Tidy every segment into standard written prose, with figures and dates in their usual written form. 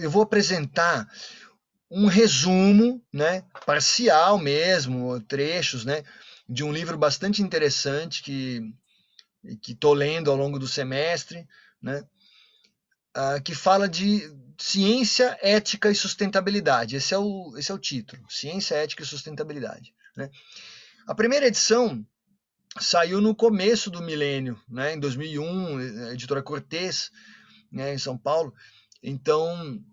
eu vou apresentar um resumo, né, parcial mesmo, trechos, né, de um livro bastante interessante que estou lendo ao longo do semestre, né, que fala de ciência, ética e sustentabilidade. Esse é o título, Ciência, Ética e Sustentabilidade. Né? A primeira edição saiu no começo do milênio, né, em 2001, a editora Cortez, né, em São Paulo. Então,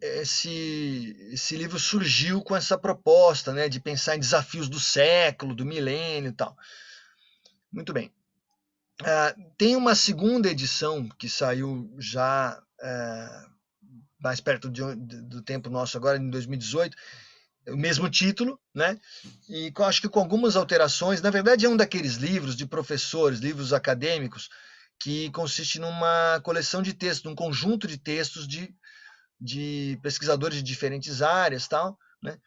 esse livro surgiu com essa proposta, né, de pensar em desafios do século, do milênio e tal. Muito bem. Tem uma segunda edição que saiu já mais perto do tempo nosso agora, em 2018, o mesmo título, né? E acho que com algumas alterações. Na verdade, é um daqueles livros de professores, livros acadêmicos, que consiste numa coleção de textos, num conjunto de textos de pesquisadores de diferentes áreas, tal, né?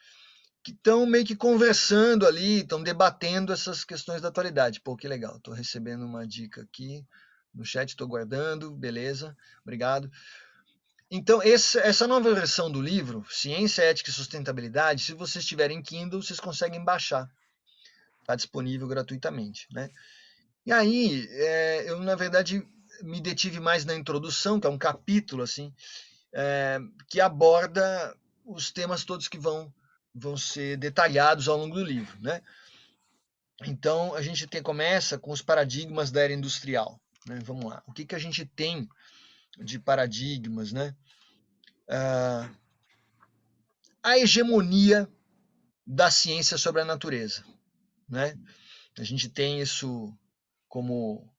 Que estão meio que conversando ali, estão debatendo essas questões da atualidade. Pô, que legal, estou recebendo uma dica aqui no chat, estou guardando, beleza, obrigado. Então, essa nova versão do livro, Ciência, Ética e Sustentabilidade, se vocês tiverem Kindle, vocês conseguem baixar. Está disponível gratuitamente. Né? E aí, eu, na verdade, me detive mais na introdução, que é um capítulo assim, que aborda os temas todos que vão ser detalhados ao longo do livro. Né? Então, a gente começa com os paradigmas da era industrial. Né? Vamos lá. O que a gente tem de paradigmas? Né? A hegemonia da ciência sobre a natureza. Né? A gente tem isso como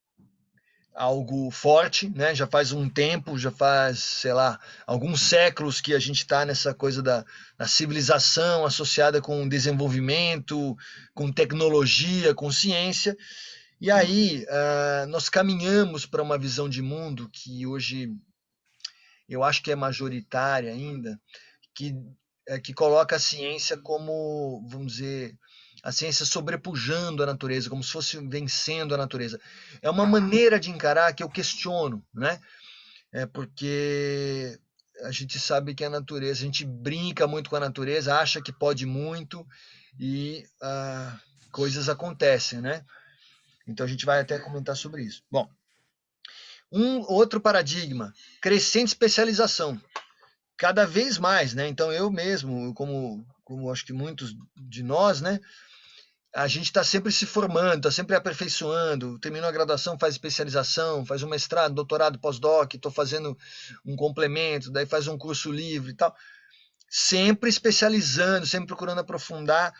algo forte, né? Já faz um tempo, já faz, sei lá, alguns séculos que a gente está nessa coisa da civilização associada com desenvolvimento, com tecnologia, com ciência. E aí nós caminhamos para uma visão de mundo que hoje eu acho que é majoritária ainda, que, que coloca a ciência como, vamos dizer, a ciência sobrepujando a natureza, como se fosse vencendo a natureza. É uma maneira de encarar que eu questiono, né? Porque a gente sabe que a natureza, a gente brinca muito com a natureza, acha que pode muito e coisas acontecem, né? Então a gente vai até comentar sobre isso. Bom, um outro paradigma, crescente especialização. Cada vez mais, né? Então eu mesmo, como acho que muitos de nós, né? A gente está sempre se formando, está sempre aperfeiçoando. Terminou a graduação, faz especialização, faz um mestrado, doutorado, pós-doc, estou fazendo um complemento, daí faz um curso livre e tal. Sempre especializando, sempre procurando aprofundar,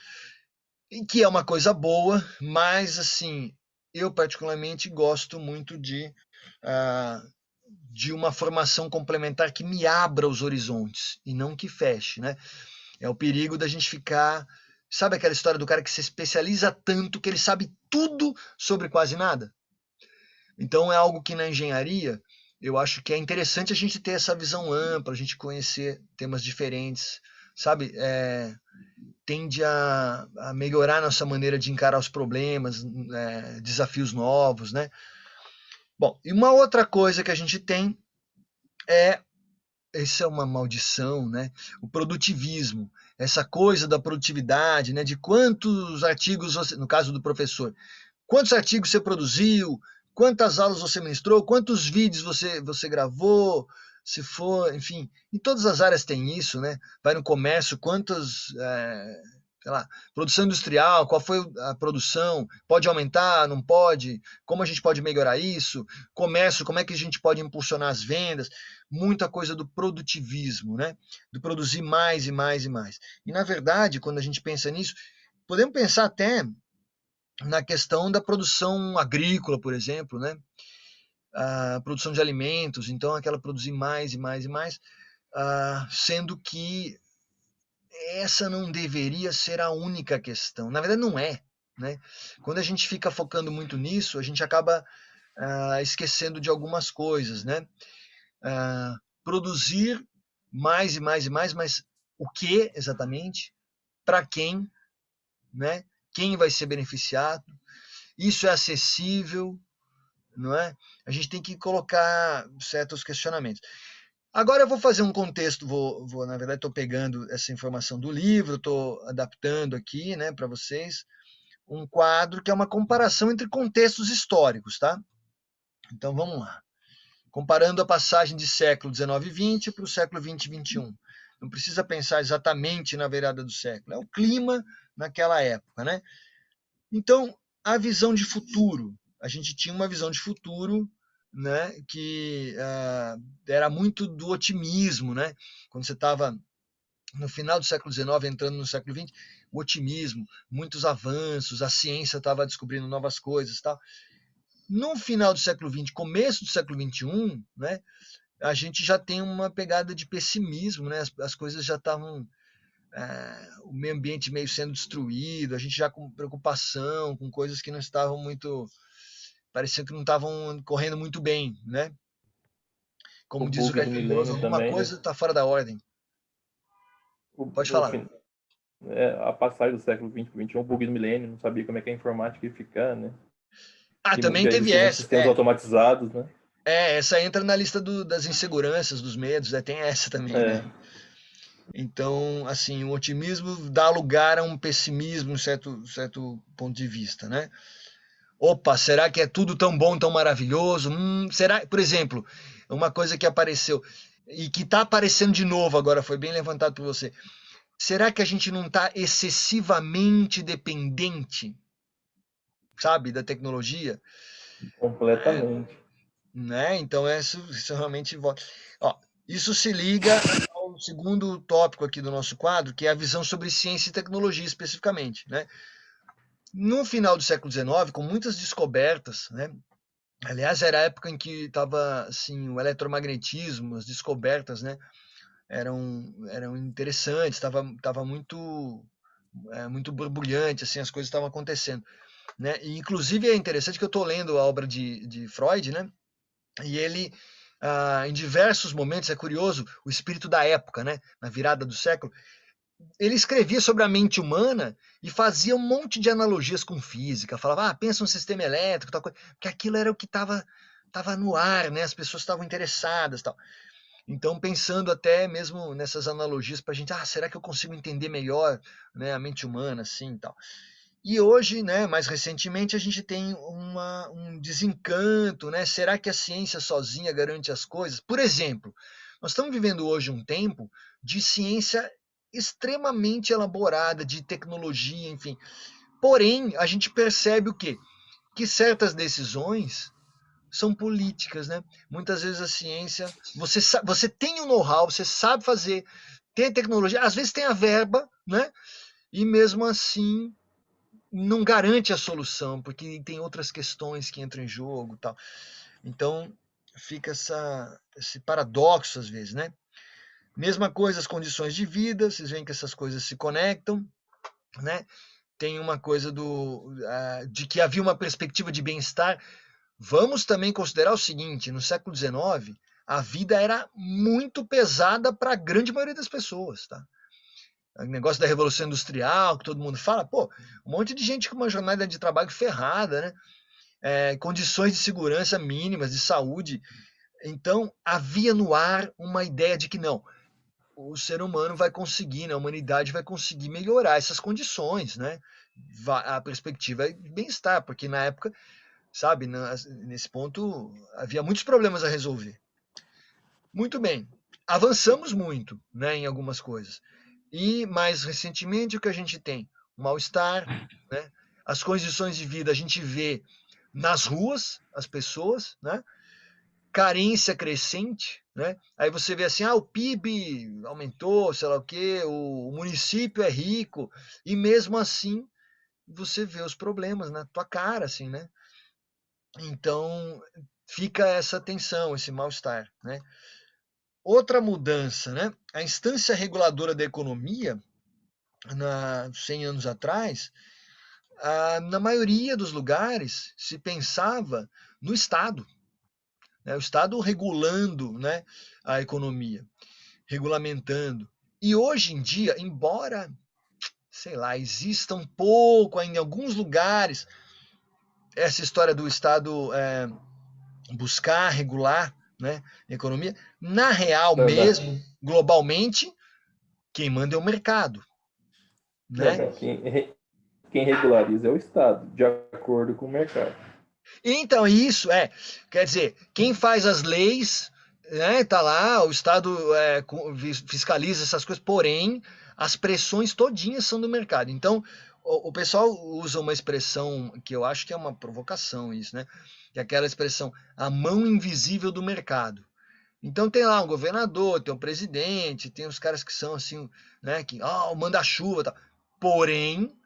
e que é uma coisa boa, mas assim, eu particularmente gosto muito de uma formação complementar que me abra os horizontes e não que feche, né? É o perigo da gente ficar. Sabe aquela história do cara que se especializa tanto que ele sabe tudo sobre quase nada? Então é algo que na engenharia eu acho que é interessante a gente ter essa visão ampla, a gente conhecer temas diferentes, sabe? Tende a melhorar nossa maneira de encarar os problemas, desafios novos, né? Bom, e uma outra coisa que a gente tem é isso é uma maldição, né? O produtivismo, essa coisa da produtividade, né? De quantos artigos você, no caso do professor, quantos artigos você produziu, quantas aulas você ministrou, quantos vídeos você gravou, se for, enfim, em todas as áreas tem isso, né? Vai no comércio, quantas sei lá, produção industrial, qual foi a produção, pode aumentar, não pode, como a gente pode melhorar isso, comércio, como é que a gente pode impulsionar as vendas, muita coisa do produtivismo, né? Do produzir mais e mais e mais. E na verdade, quando a gente pensa nisso, podemos pensar até na questão da produção agrícola, por exemplo, né? A produção de alimentos, então aquela produzir mais e mais e mais, sendo que essa não deveria ser a única questão. Na verdade, não é. Né? Quando a gente fica focando muito nisso, a gente acaba esquecendo de algumas coisas. Né? Produzir mais e mais e mais, mas o que exatamente? Para quem? Né? Quem vai ser beneficiado? Isso é acessível? Não é? A gente tem que colocar certos questionamentos. Agora eu vou fazer um contexto, na verdade, estou pegando essa informação do livro, estou adaptando aqui, né, para vocês, um quadro que é uma comparação entre contextos históricos, tá? Então vamos lá. Comparando a passagem de século XIX e XX para o século XX e XXI. Não precisa pensar exatamente na virada do século, é o clima naquela época, né? Então, a visão de futuro. A gente tinha uma visão de futuro, né, que era muito do otimismo, né? Quando você estava no final do século XIX, entrando no século XX, o otimismo, muitos avanços, a ciência estava descobrindo novas coisas, tal. No final do século XX, começo do século XXI, né, a gente já tem uma pegada de pessimismo, né? As coisas já estavam o meio ambiente meio sendo destruído, a gente já com preocupação, com coisas que não estavam muito, parecia que não estavam correndo muito bem, né? O Como diz o bug do Caetano Veloso, milênio alguma também, né? coisa está fora da ordem. O, Pode o falar. fin- a passagem do século XX para o XXI, o bug do milênio, não sabia como é que a informática ia ficar, né? Ah, Que também já teve existiam muitos essa. sistemas automatizados, né? Essa entra na lista das inseguranças, dos medos, tem essa também, né? É, Então, assim, o otimismo dá lugar a um pessimismo, em certo ponto de vista, né? Opa, será que é tudo tão bom, tão maravilhoso? Será, por exemplo, uma coisa que apareceu e que está aparecendo de novo agora, foi bem levantado por você. Será que a gente não está excessivamente dependente, sabe, da tecnologia? É, completamente. né? Então, isso realmente volta. Ó, isso se liga ao segundo tópico aqui do nosso quadro, que é a visão sobre ciência e tecnologia especificamente, né? No final do século XIX, com muitas descobertas, né? Aliás, era a época em que estava assim, o eletromagnetismo, as descobertas, né, eram interessantes, estava muito borbulhante, assim, as coisas estavam acontecendo, né? E, inclusive é interessante que eu estou lendo a obra de Freud, né? E ele, em diversos momentos, é curioso, o espírito da época, né? Na virada do século, ele escrevia sobre a mente humana e fazia um monte de analogias com física. Falava, pensa um sistema elétrico, tal coisa, porque aquilo era o que estava no ar, né? As pessoas estavam interessadas, tal. Então, pensando até mesmo nessas analogias para a gente, será que eu consigo entender melhor, né, a mente humana, assim, tal. E hoje, né, mais recentemente, a gente tem um desencanto, né? Será que a ciência sozinha garante as coisas? Por exemplo, nós estamos vivendo hoje um tempo de ciência extremamente elaborada, de tecnologia, enfim. Porém, a gente percebe o quê? Que certas decisões são políticas, né? Muitas vezes a ciência, você tem o know-how, você sabe fazer, tem a tecnologia, às vezes tem a verba, né? E mesmo assim não garante a solução, porque tem outras questões que entram em jogo, tal. Então fica esse paradoxo às vezes, né? Mesma coisa as condições de vida, vocês veem que essas coisas se conectam, né? Tem uma coisa de que havia uma perspectiva de bem-estar. Vamos também considerar o seguinte: no século XIX, a vida era muito pesada para a grande maioria das pessoas, tá? O negócio da Revolução Industrial, que todo mundo fala, pô, um monte de gente com uma jornada de trabalho ferrada, né? Condições de segurança mínimas, de saúde. Então, havia no ar uma ideia de que não, o ser humano vai conseguir, né, a humanidade vai conseguir melhorar essas condições, né? A perspectiva é de bem-estar, porque na época, sabe, nesse ponto, havia muitos problemas a resolver. Muito bem, avançamos muito, né, em algumas coisas. E mais recentemente o que a gente tem? O mal-estar, né? As condições de vida a gente vê nas ruas, as pessoas, né? Carência crescente, né? Aí você vê assim, o PIB aumentou, sei lá o quê, o município é rico, e mesmo assim você vê os problemas na tua cara, assim, né? Então fica essa tensão, esse mal-estar, né? Outra mudança, né? A instância reguladora da economia, 100 anos atrás, na maioria dos lugares se pensava no Estado, né? O Estado regulando, né, a economia, regulamentando. E hoje em dia, embora, sei lá, exista um pouco ainda em alguns lugares essa história do Estado buscar regular, né, economia. Na real Verdade. mesmo, globalmente, quem manda é o mercado, né? Não, quem regulariza é o Estado, de acordo com o mercado. Então, isso quer dizer, quem faz as leis, né, tá lá, o Estado fiscaliza essas coisas, porém, as pressões todinhas são do mercado. Então, o pessoal usa uma expressão que eu acho que é uma provocação isso, né? Que é aquela expressão, a mão invisível do mercado. Então tem lá um governador, tem um presidente, tem os caras que são assim, né, que, manda-chuva, tá. Porém,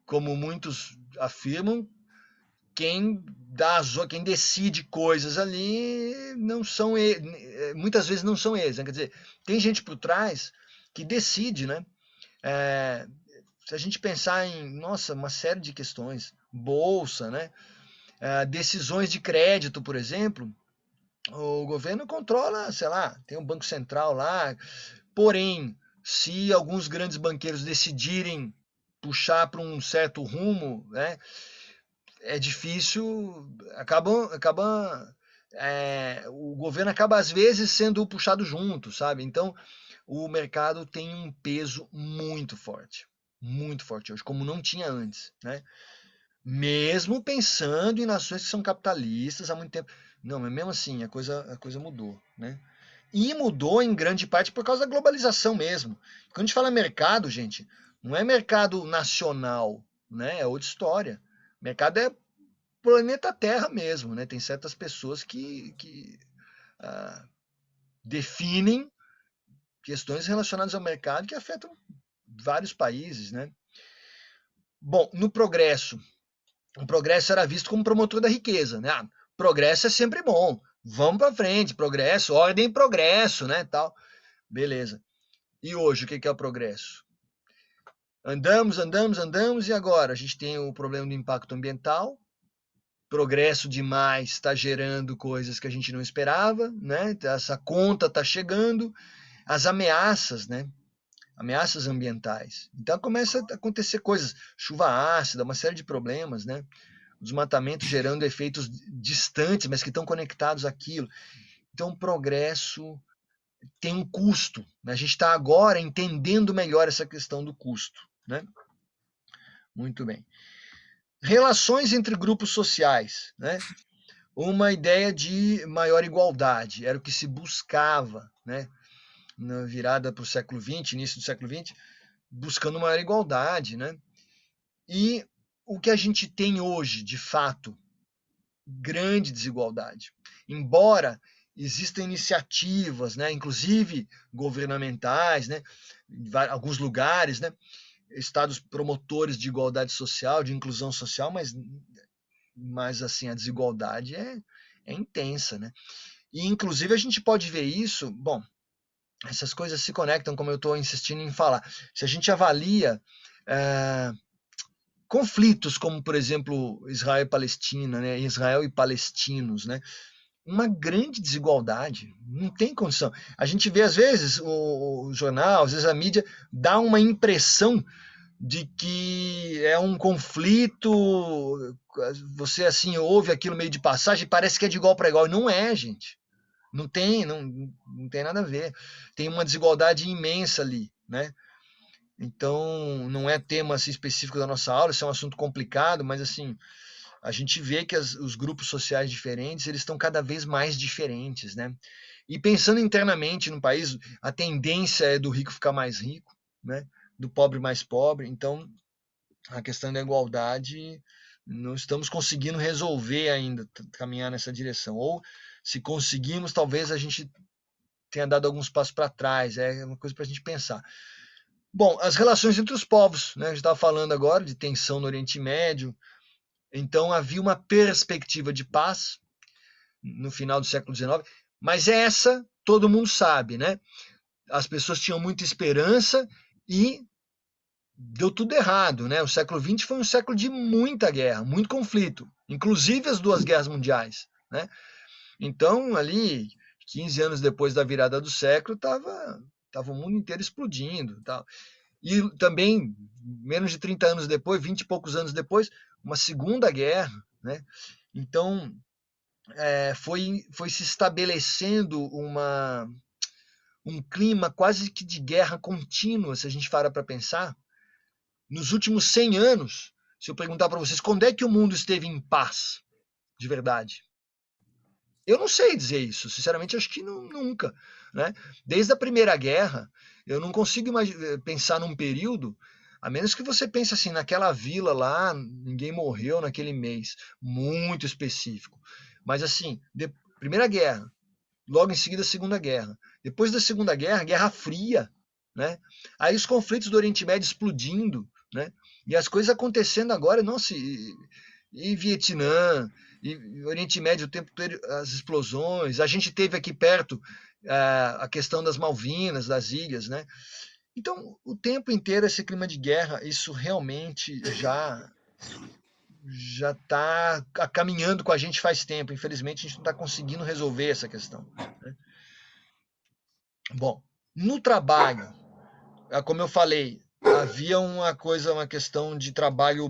como muitos afirmam, quem decide coisas ali não são muitas vezes não são eles, né? Quer dizer, tem gente por trás que decide, né? É, se a gente pensar em, nossa, uma série de questões, bolsa, né? Decisões de crédito, por exemplo, o governo controla, sei lá, tem um banco central lá, porém, se alguns grandes banqueiros decidirem puxar para um certo rumo, né? É difícil, o governo acaba às vezes sendo puxado junto, sabe? Então, o mercado tem um peso muito forte hoje, como não tinha antes, né? Mesmo pensando em nações que são capitalistas há muito tempo. Não, mas mesmo assim, a coisa mudou, né? E mudou em grande parte por causa da globalização mesmo. Quando a gente fala mercado, gente, não é mercado nacional, né? É outra história. Mercado é planeta Terra mesmo, né? Tem certas pessoas que ah, definem questões relacionadas ao mercado que afetam vários países, né? Bom, no progresso, o progresso era visto como promotor da riqueza, né? Progresso é sempre bom, vamos para frente, progresso, ordem e progresso, né? Tal, beleza. E hoje, o que é o progresso? Andamos, andamos, andamos, e agora? A gente tem o problema do impacto ambiental, progresso demais está gerando coisas que a gente não esperava, né? Essa conta está chegando, as ameaças, né? Ameaças ambientais. Então começa a acontecer coisas, chuva ácida, uma série de problemas, né? O desmatamento gerando efeitos distantes, mas que estão conectados àquilo. Então o progresso tem um custo, né? A gente está agora entendendo melhor essa questão do custo, né? Muito bem. Relações entre grupos sociais, né? Uma ideia de maior igualdade, era o que se buscava, né? Na virada para o século XX, início do século XX, buscando maior igualdade, né? E o que a gente tem hoje, de fato, grande desigualdade. Embora existam iniciativas, né, inclusive governamentais, né, em alguns lugares, né, estados promotores de igualdade social, de inclusão social, mas assim, a desigualdade é intensa, né? E inclusive a gente pode ver isso, bom, essas coisas se conectam, como eu estou insistindo em falar. Se a gente avalia conflitos como, por exemplo, Israel e Palestina, né, Israel e palestinos, né, uma grande desigualdade, não tem condição. A gente vê às vezes o jornal, às vezes a mídia dá uma impressão de que é um conflito, você assim ouve aquilo meio de passagem, parece que é de igual para igual, e não é, gente. Não tem nada a ver. Tem uma desigualdade imensa ali, né? Então, não é tema assim, específico da nossa aula, isso é um assunto complicado, mas assim, a gente vê que os grupos sociais diferentes, eles estão cada vez mais diferentes, né? E pensando internamente no país, a tendência é do rico ficar mais rico, né? Do pobre mais pobre. Então, a questão da igualdade, não estamos conseguindo resolver ainda, caminhar nessa direção. Ou, se conseguimos, talvez a gente tenha dado alguns passos para trás. É uma coisa para a gente pensar. Bom, as relações entre os povos, né? A gente estava falando agora de tensão no Oriente Médio. Então havia uma perspectiva de paz no final do século XIX, mas essa todo mundo sabe, né? As pessoas tinham muita esperança e deu tudo errado, né? O século XX foi um século de muita guerra, muito conflito, inclusive as duas guerras mundiais, né? Então ali 15 anos depois da virada do século tava o mundo inteiro explodindo, tal. E também menos de 30 anos depois, 20 e poucos anos depois, uma segunda guerra, né? Então foi se estabelecendo um clima quase que de guerra contínua, se a gente para pensar. Nos últimos 100 anos, se eu perguntar para vocês quando é que o mundo esteve em paz, de verdade, eu não sei dizer isso, sinceramente acho que nunca, né? Desde a Primeira Guerra, eu não consigo pensar num período, a menos que você pense assim, naquela vila lá, ninguém morreu naquele mês, muito específico. Mas assim, Primeira Guerra, logo em seguida a Segunda Guerra. Depois da Segunda Guerra, Guerra Fria, né? Aí os conflitos do Oriente Médio explodindo, né? E as coisas acontecendo agora, nossa, e Vietnã, e Oriente Médio o tempo todo, as explosões. A gente teve aqui perto a questão das Malvinas, das ilhas, né? Então, o tempo inteiro esse clima de guerra, isso realmente já está caminhando com a gente faz tempo. Infelizmente, a gente não está conseguindo resolver essa questão, né? Bom, no trabalho, como eu falei, havia uma questão de trabalho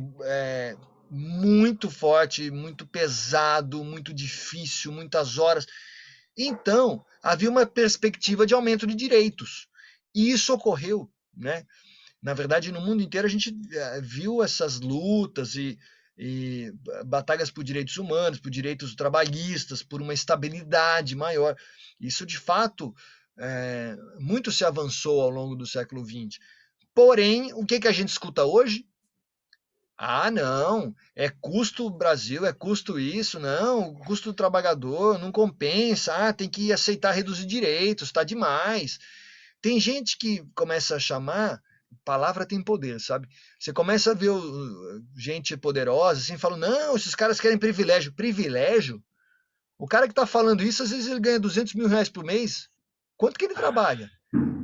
muito forte, muito pesado, muito difícil, muitas horas. Então, havia uma perspectiva de aumento de direitos. E isso ocorreu, né? Na verdade, no mundo inteiro a gente viu essas lutas e batalhas por direitos humanos, por direitos trabalhistas, por uma estabilidade maior. Isso, de fato, muito se avançou ao longo do século XX. Porém, o que a gente escuta hoje? Ah, não, é custo Brasil, é custo isso, não, custo do trabalhador, não compensa, tem que aceitar reduzir direitos, está demais. Tem gente que começa a chamar, palavra tem poder, sabe? Você começa a ver gente poderosa assim, falando, não, esses caras querem privilégio. Privilégio? O cara que está falando isso, às vezes ele ganha 200 mil reais por mês. Quanto que ele trabalha?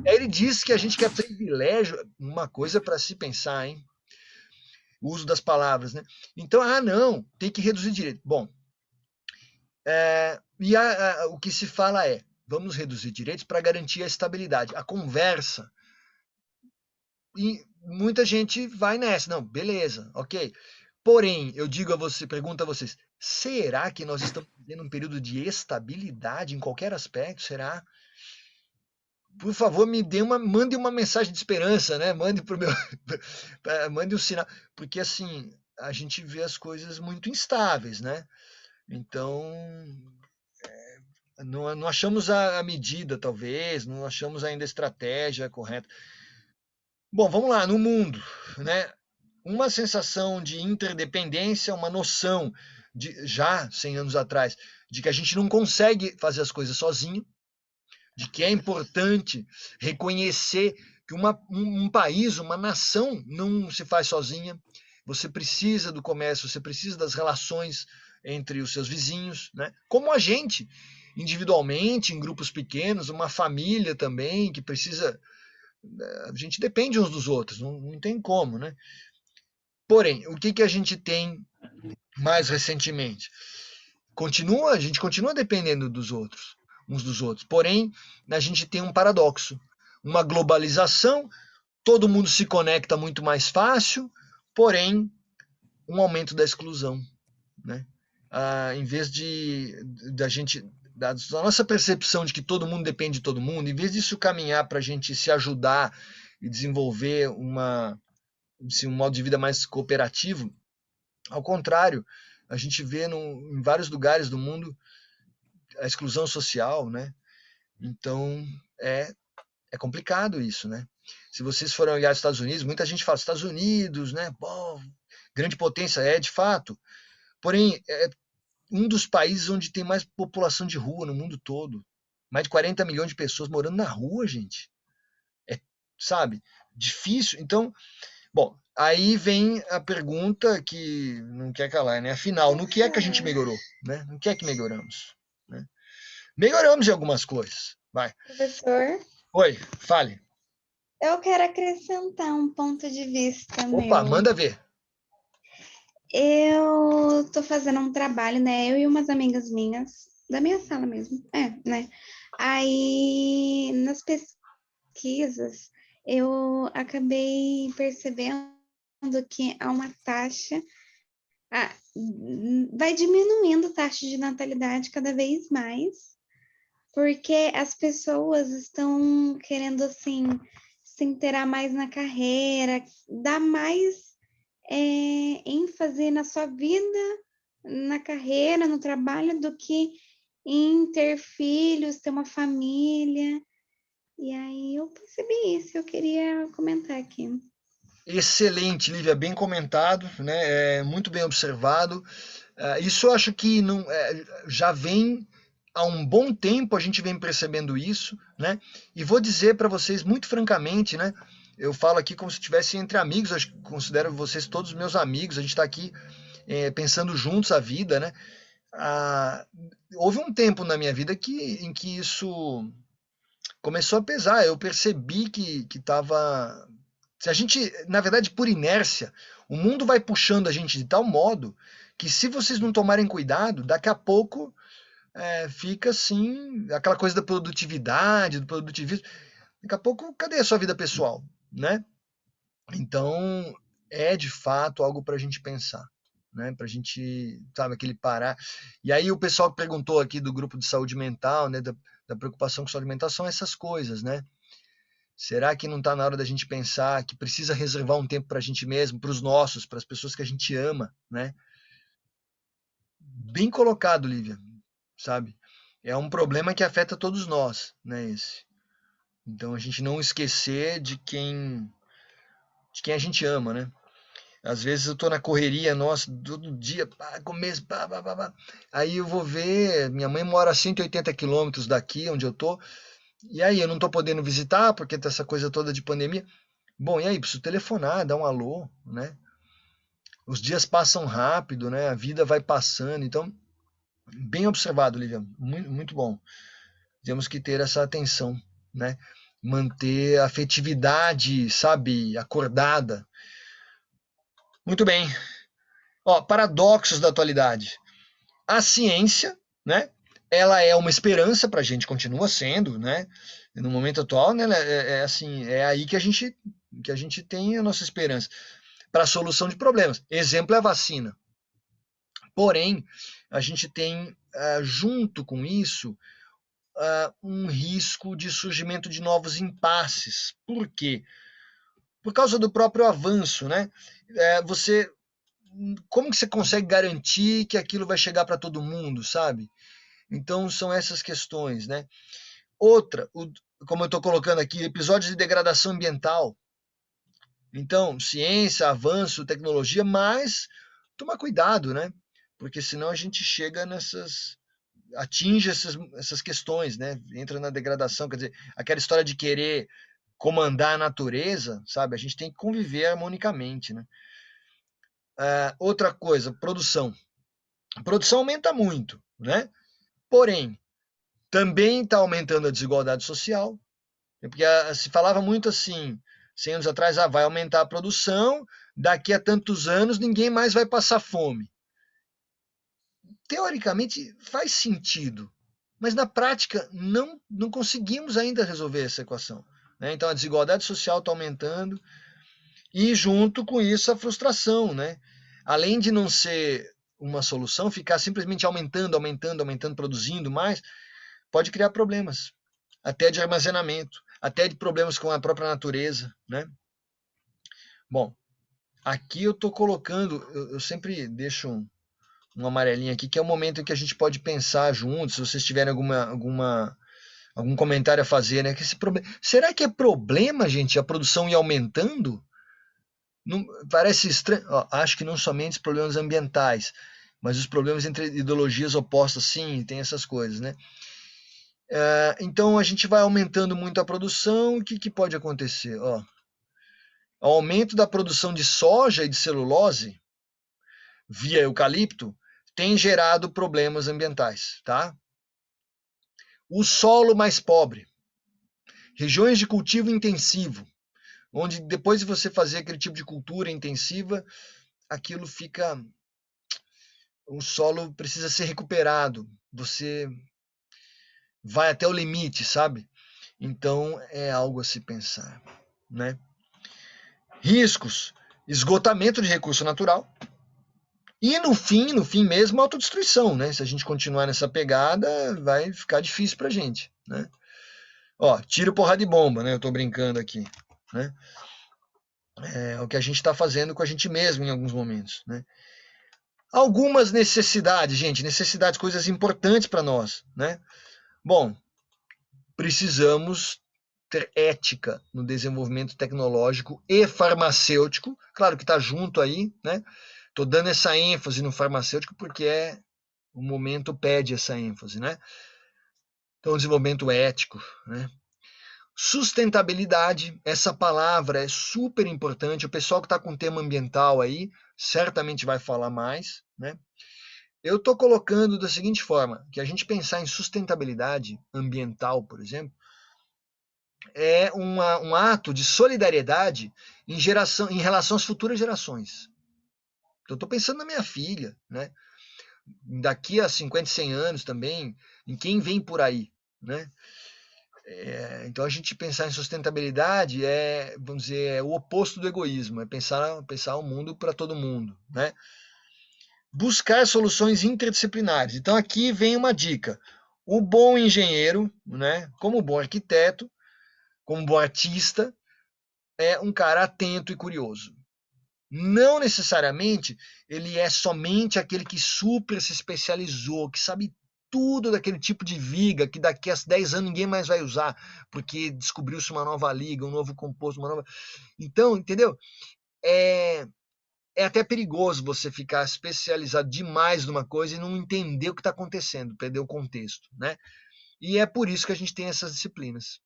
Aí ele diz que a gente quer privilégio, uma coisa para se pensar, hein? O uso das palavras, né? Então, não, tem que reduzir direito. Bom, o que se fala é, vamos reduzir direitos para garantir a estabilidade. A conversa, e muita gente vai nessa, não, beleza, ok. Porém, eu digo a você, pergunto a vocês, será que nós estamos vivendo um período de estabilidade em qualquer aspecto? Será? Por favor, mande uma mensagem de esperança, né? Mande pro meu, mande um sinal, porque assim a gente vê as coisas muito instáveis, né? Então não achamos a medida, talvez, não achamos ainda a estratégia correta. Bom, vamos lá, no mundo, né? Uma sensação de interdependência, uma noção de já 100 anos atrás, de que a gente não consegue fazer as coisas sozinho, de que é importante reconhecer que um país, uma nação não se faz sozinha. Você precisa do comércio, você precisa das relações entre os seus vizinhos, né? Como a gente, individualmente, em grupos pequenos, uma família também que precisa. A gente depende uns dos outros, não tem como, né? Porém, o que a gente tem mais recentemente? A gente continua dependendo dos outros, uns dos outros. Porém, a gente tem um paradoxo, uma globalização, todo mundo se conecta muito mais fácil, porém, um aumento da exclusão, né? Em vez da gente da nossa percepção de que todo mundo depende de todo mundo, em vez disso caminhar para a gente se ajudar e desenvolver um modo de vida mais cooperativo, ao contrário, a gente vê em vários lugares do mundo a exclusão social, né? Então é complicado isso, né? Se vocês forem olhar os Estados Unidos, muita gente fala Estados Unidos, né? Pô, grande potência de fato. Porém, é um dos países onde tem mais população de rua no mundo todo. Mais de 40 milhões de pessoas morando na rua, gente. Sabe? Difícil. Então, bom, aí vem a pergunta que não quer calar, né? Afinal, no que é que a gente melhorou, né? No que é que melhoramos, né? Melhoramos em algumas coisas. Vai. Professor, Oi, fale. eu quero acrescentar um ponto de vista Opa, meu. manda ver. Eu tô fazendo um trabalho, né? Eu e umas amigas minhas, da minha sala mesmo, né? Aí, nas pesquisas, eu acabei percebendo que há uma taxa vai diminuindo a taxa de natalidade cada vez mais, porque as pessoas estão querendo, assim, se inteirar mais na carreira, dar mais ênfase na sua vida, na carreira, no trabalho, do que em ter filhos, ter uma família. E aí eu percebi isso, eu queria comentar aqui. Excelente, Lívia, bem comentado, né? Muito bem observado. Isso eu acho que não, já vem há um bom tempo, a gente vem percebendo isso, né? E vou dizer para vocês muito francamente, né? Eu falo aqui como se estivesse entre amigos, eu considero vocês todos meus amigos, a gente está aqui pensando juntos a vida, né? Houve um tempo na minha vida em que isso começou a pesar. Eu percebi que estava. Se a gente, na verdade, por inércia, o mundo vai puxando a gente de tal modo que, se vocês não tomarem cuidado, daqui a pouco fica assim, aquela coisa da produtividade, do produtivismo. Daqui a pouco, cadê a sua vida pessoal, né? Então, é de fato algo para a gente pensar, né? Para a gente, sabe, aquele parar. E aí o pessoal que perguntou aqui do grupo de saúde mental, né, da preocupação com saúde mental, são essas coisas, né? Será que não está na hora da gente pensar que precisa reservar um tempo para a gente mesmo, para os nossos, para as pessoas que a gente ama, né? Bem colocado, Lívia, sabe? É um problema que afeta todos nós, né? Esse. Então a gente não esquecer de quem a gente ama, né? Às vezes eu tô na correria, nossa, todo dia, começo, aí eu vou ver, minha mãe mora a 180 quilômetros daqui, onde eu tô, e aí eu não tô podendo visitar, porque tá essa coisa toda de pandemia. Bom, e aí, preciso telefonar, dar um alô, né? Os dias passam rápido, né? A vida vai passando, então, bem observado, Lívia, muito, muito bom. Temos que ter essa atenção, né? Manter a afetividade, sabe, acordada. Muito bem. Ó, paradoxos da atualidade. A ciência, né? Ela é uma esperança para a gente, continua sendo, né? No momento atual, né? Assim, é aí que a gente tem a nossa esperança para a solução de problemas. Exemplo é a vacina. Porém, a gente tem, junto com isso, um risco de surgimento de novos impasses. Por quê? Por causa do próprio avanço, né? Como que você consegue garantir que aquilo vai chegar para todo mundo, sabe? Então são essas questões, né? Outra, como eu estou colocando aqui, episódios de degradação ambiental. Então, ciência, avanço, tecnologia, mas tomar cuidado, né? Porque senão a gente chega atinge essas questões, né? Entra na degradação, quer dizer, aquela história de querer comandar a natureza, sabe? A gente tem que conviver harmonicamente, né? Outra coisa, produção. A produção aumenta muito, né? Porém, também está aumentando a desigualdade social, porque se falava muito assim, 100 anos atrás, vai aumentar a produção, daqui a tantos anos ninguém mais vai passar fome. Teoricamente faz sentido, mas na prática não conseguimos ainda resolver essa equação, né? Então a desigualdade social está aumentando e, junto com isso, a frustração, né? Além de não ser uma solução, ficar simplesmente aumentando, produzindo mais, pode criar problemas, até de armazenamento, até de problemas com a própria natureza, né? Bom, aqui eu estou colocando, eu sempre deixo um amarelinho aqui, que é o momento em que a gente pode pensar juntos, se vocês tiverem algum comentário a fazer, né? Que será que é problema, gente, a produção ir aumentando? Não, parece estranho. Ó, acho que não somente os problemas ambientais, mas os problemas entre ideologias opostas, sim, tem essas coisas, né? Então a gente vai aumentando muito a produção, o que pode acontecer? Ó, o aumento da produção de soja e de celulose via eucalipto tem gerado problemas ambientais, tá? O solo mais pobre, regiões de cultivo intensivo, onde depois de você fazer aquele tipo de cultura intensiva, aquilo fica, o solo precisa ser recuperado, você vai até o limite, sabe? Então é algo a se pensar, né? Riscos, esgotamento de recurso natural E no fim mesmo, autodestruição, né? Se a gente continuar nessa pegada, vai ficar difícil pra gente, né? Ó, tiro, porrada de bomba, né? Eu tô brincando aqui, né? É o que a gente está fazendo com a gente mesmo em alguns momentos, né? Algumas necessidades, gente, necessidades, coisas importantes para nós, né? Bom, precisamos ter ética no desenvolvimento tecnológico e farmacêutico. Claro que está junto aí, né? Estou dando essa ênfase no farmacêutico porque o momento pede essa ênfase, né? Então, desenvolvimento ético, né? Sustentabilidade, essa palavra é super importante. O pessoal que está com tema ambiental aí certamente vai falar mais, né? Eu estou colocando da seguinte forma, que a gente pensar em sustentabilidade ambiental, por exemplo, é um ato de solidariedade em relação às futuras gerações. Eu estou pensando na minha filha, né? Daqui a 50, 100 anos também, em quem vem por aí, né? Então a gente pensar em sustentabilidade vamos dizer, o oposto do egoísmo, é pensar o mundo para todo mundo, né? Buscar soluções interdisciplinares. Então aqui vem uma dica. O bom engenheiro, né, como bom arquiteto, como bom artista, é um cara atento e curioso. Não necessariamente ele é somente aquele que super se especializou, que sabe tudo daquele tipo de viga que daqui a 10 anos ninguém mais vai usar, porque descobriu-se uma nova liga, um novo composto, uma nova... Então, entendeu? É até perigoso você ficar especializado demais numa coisa e não entender o que está acontecendo, perder o contexto, né? E é por isso que a gente tem essas disciplinas.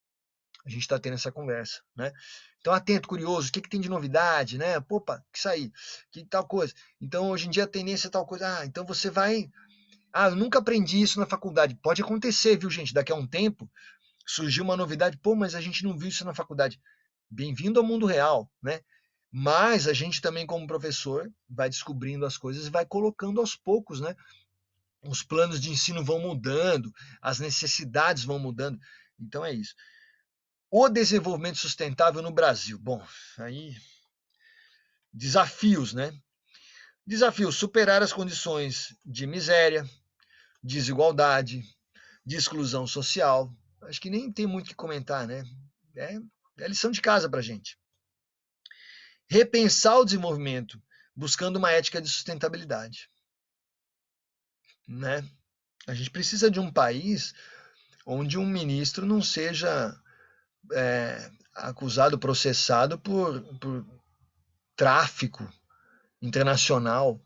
A gente está tendo essa conversa, né? Então, atento, curioso, o que tem de novidade, né? Opa, que sair, que tal coisa. Então, hoje em dia a tendência é tal coisa. Então você vai... eu nunca aprendi isso na faculdade. Pode acontecer, viu, gente? Daqui a um tempo surgiu uma novidade. Pô, mas a gente não viu isso na faculdade. Bem-vindo ao mundo real, né? Mas a gente também, como professor, vai descobrindo as coisas e vai colocando aos poucos, né? Os planos de ensino vão mudando, as necessidades vão mudando. Então é isso. O desenvolvimento sustentável no Brasil. Bom, aí desafios, né? Desafios: superar as condições de miséria, desigualdade, de exclusão social. Acho que nem tem muito o que comentar, né? É lição de casa para a gente. Repensar o desenvolvimento, buscando uma ética de sustentabilidade, né? A gente precisa de um país onde um ministro não seja acusado, processado por tráfico internacional,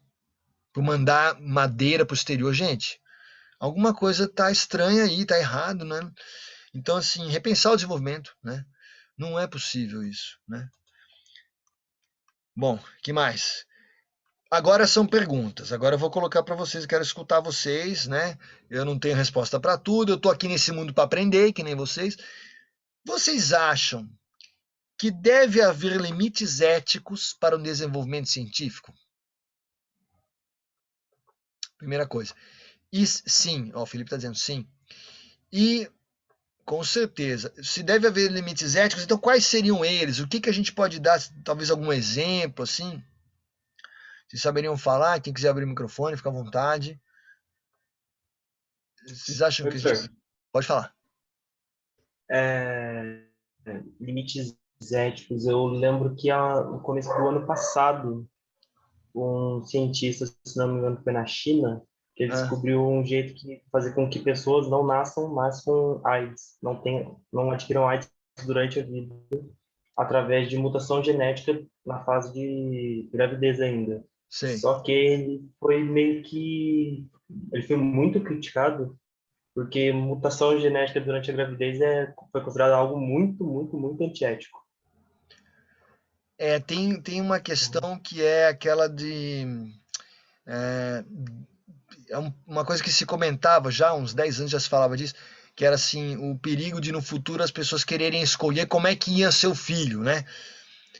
por mandar madeira para o exterior. Gente, alguma coisa está estranha aí, está errado, né? Então, assim, repensar o desenvolvimento, né? Não é possível isso, né? Bom, que mais? Agora são perguntas. Agora eu vou colocar para vocês, eu quero escutar vocês, né? Eu não tenho resposta para tudo, eu estou aqui nesse mundo para aprender, que nem vocês. Vocês acham que deve haver limites éticos para o desenvolvimento científico? Primeira coisa. E sim, ó, o Felipe está dizendo sim. E com certeza, se deve haver limites éticos, então quais seriam eles? O que a gente pode dar, talvez algum exemplo assim? Vocês saberiam falar? Quem quiser abrir o microfone, fica à vontade. Vocês acham que a gente... Pode falar. Limites éticos. Eu lembro que no começo do ano passado, um cientista, se não me engano, foi na China, que ele descobriu um jeito de fazer com que pessoas não nasçam mais com AIDS, não adquiram AIDS durante a vida, através de mutação genética na fase de gravidez ainda. Sei. Só que ele foi muito criticado, porque mutação genética durante a gravidez foi considerado algo muito, muito, muito antiético. Tem uma questão que é aquela de... uma coisa que se comentava já, uns 10 anos já se falava disso, que era assim, o perigo de no futuro as pessoas quererem escolher como é que ia ser o filho, né?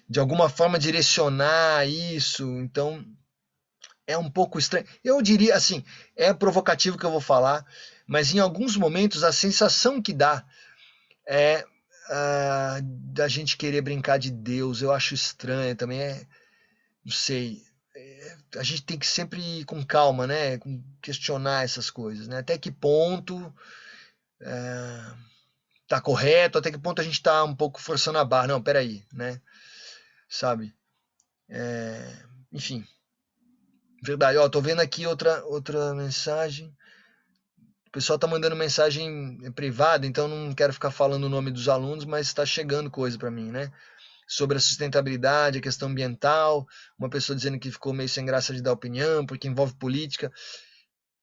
De alguma forma direcionar isso, então é um pouco estranho. Eu diria assim, é provocativo que eu vou falar, mas em alguns momentos a sensação que dá é da gente querer brincar de Deus. Eu acho estranho também, não sei. a gente tem que sempre ir com calma, né? Questionar essas coisas, né? Até que ponto tá correto, até que ponto a gente tá um pouco forçando a barra. Não, peraí, né? Sabe? Enfim, verdade. Ó, tô vendo aqui outra mensagem. O pessoal tá mandando mensagem privada, então não quero ficar falando o nome dos alunos, mas está chegando coisa para mim, né? Sobre a sustentabilidade, a questão ambiental, uma pessoa dizendo que ficou meio sem graça de dar opinião, porque envolve política.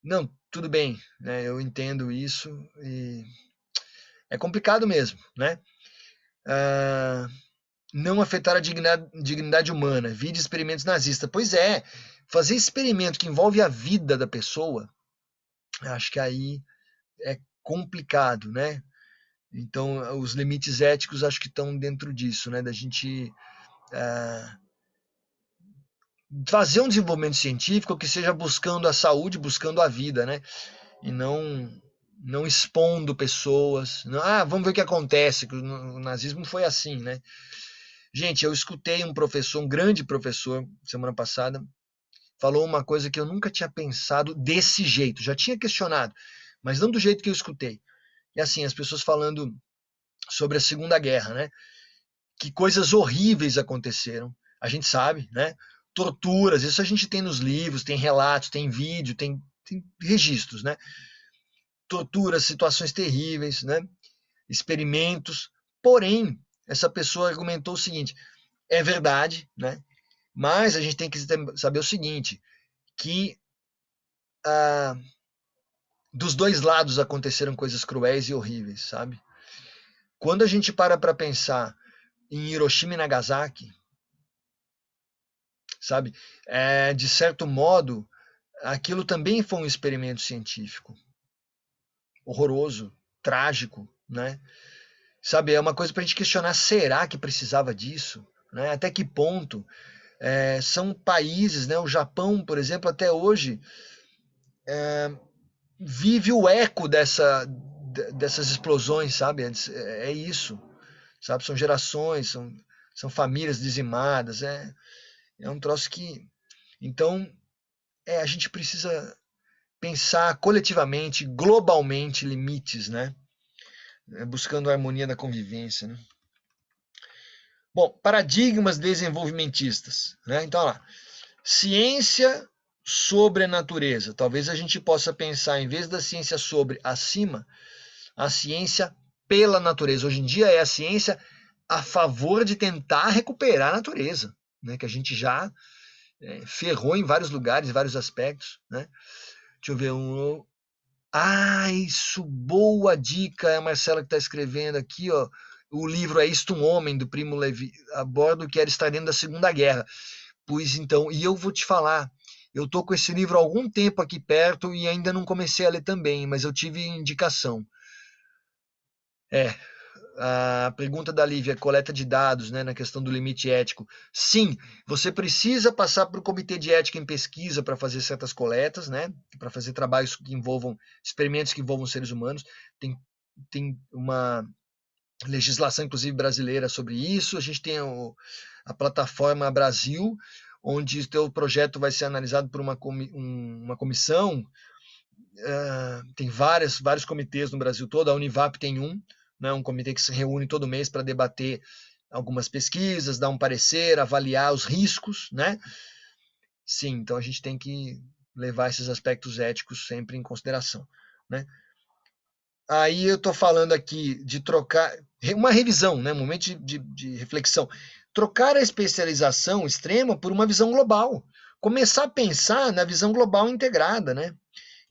Não, tudo bem, né? Eu entendo isso e é complicado mesmo, né? Não afetar a dignidade humana, vide experimentos nazistas. Pois é, fazer experimento que envolve a vida da pessoa, acho que aí é complicado, né? Então, os limites éticos acho que estão dentro disso, né? Da gente fazer um desenvolvimento científico que seja buscando a saúde, buscando a vida, né? E não expondo pessoas. Não, vamos ver o que acontece. O nazismo foi assim, né? Gente, eu escutei um professor, um grande professor, semana passada, falou uma coisa que eu nunca tinha pensado desse jeito. Já tinha questionado, mas não do jeito que eu escutei. E assim, as pessoas falando sobre a Segunda Guerra, né? Que coisas horríveis aconteceram. A gente sabe, né? Torturas, isso a gente tem nos livros, tem relatos, tem vídeo, tem registros, né? Torturas, situações terríveis, né? Experimentos. Porém, essa pessoa argumentou o seguinte: é verdade, né? Mas a gente tem que saber o seguinte, que dos dois lados aconteceram coisas cruéis e horríveis, sabe? Quando a gente para pensar em Hiroshima e Nagasaki, sabe? De certo modo, aquilo também foi um experimento científico. Horroroso, trágico, né? Sabe, é uma coisa para a gente questionar, será que precisava disso? Né? Até que ponto? São países, né? O Japão, por exemplo, até hoje vive o eco dessas explosões, sabe? É isso, sabe? São gerações, são famílias dizimadas, é um troço que... Então, a gente precisa pensar coletivamente, globalmente, limites, né? Buscando a harmonia da convivência, né? Bom, paradigmas desenvolvimentistas, né? Então, lá, ciência sobre a natureza. Talvez a gente possa pensar, em vez da ciência sobre acima, a ciência pela natureza. Hoje em dia é a ciência a favor de tentar recuperar a natureza, né? Que a gente já ferrou em vários lugares, em vários aspectos, né? Deixa eu ver isso, boa dica, é a Marcela que está escrevendo aqui, ó. O livro É Isto um Homem, do Primo Levi, a bordo, que era estar dentro da Segunda Guerra. Pois então, e eu vou te falar, eu tô com esse livro há algum tempo aqui perto e ainda não comecei a ler também, mas eu tive indicação. A pergunta da Lívia, coleta de dados, né, na questão do limite ético. Sim, você precisa passar para o comitê de ética em pesquisa para fazer certas coletas, né, para fazer trabalhos que envolvam, experimentos que envolvam seres humanos. Tem uma legislação, inclusive brasileira, sobre isso. A gente tem a plataforma Brasil, onde o teu projeto vai ser analisado por uma comissão. Tem vários comitês no Brasil todo, a Univap tem um comitê que se reúne todo mês para debater algumas pesquisas, dar um parecer, avaliar os riscos, né? Sim, então a gente tem que levar esses aspectos éticos sempre em consideração, né? Aí eu estou falando aqui de trocar, uma revisão, né? Um momento de reflexão. Trocar a especialização extrema por uma visão global. Começar a pensar na visão global integrada, né?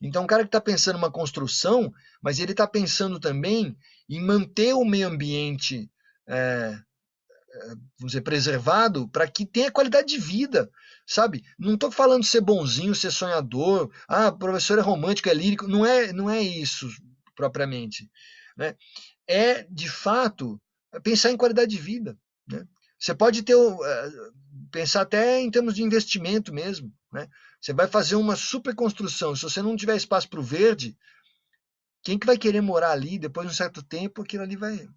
Então, o cara que está pensando em uma construção, mas ele está pensando também em manter o meio ambiente, vamos dizer, preservado para que tenha qualidade de vida, sabe? Não estou falando de ser bonzinho, ser sonhador, o professor é romântico, é lírico, não é isso propriamente, né? É, de fato, pensar em qualidade de vida, né? Você pode pensar até em termos de investimento mesmo, né? Você vai fazer uma super construção, se você não tiver espaço para o verde, quem que vai querer morar ali? Depois de um certo tempo, aquilo ali vai,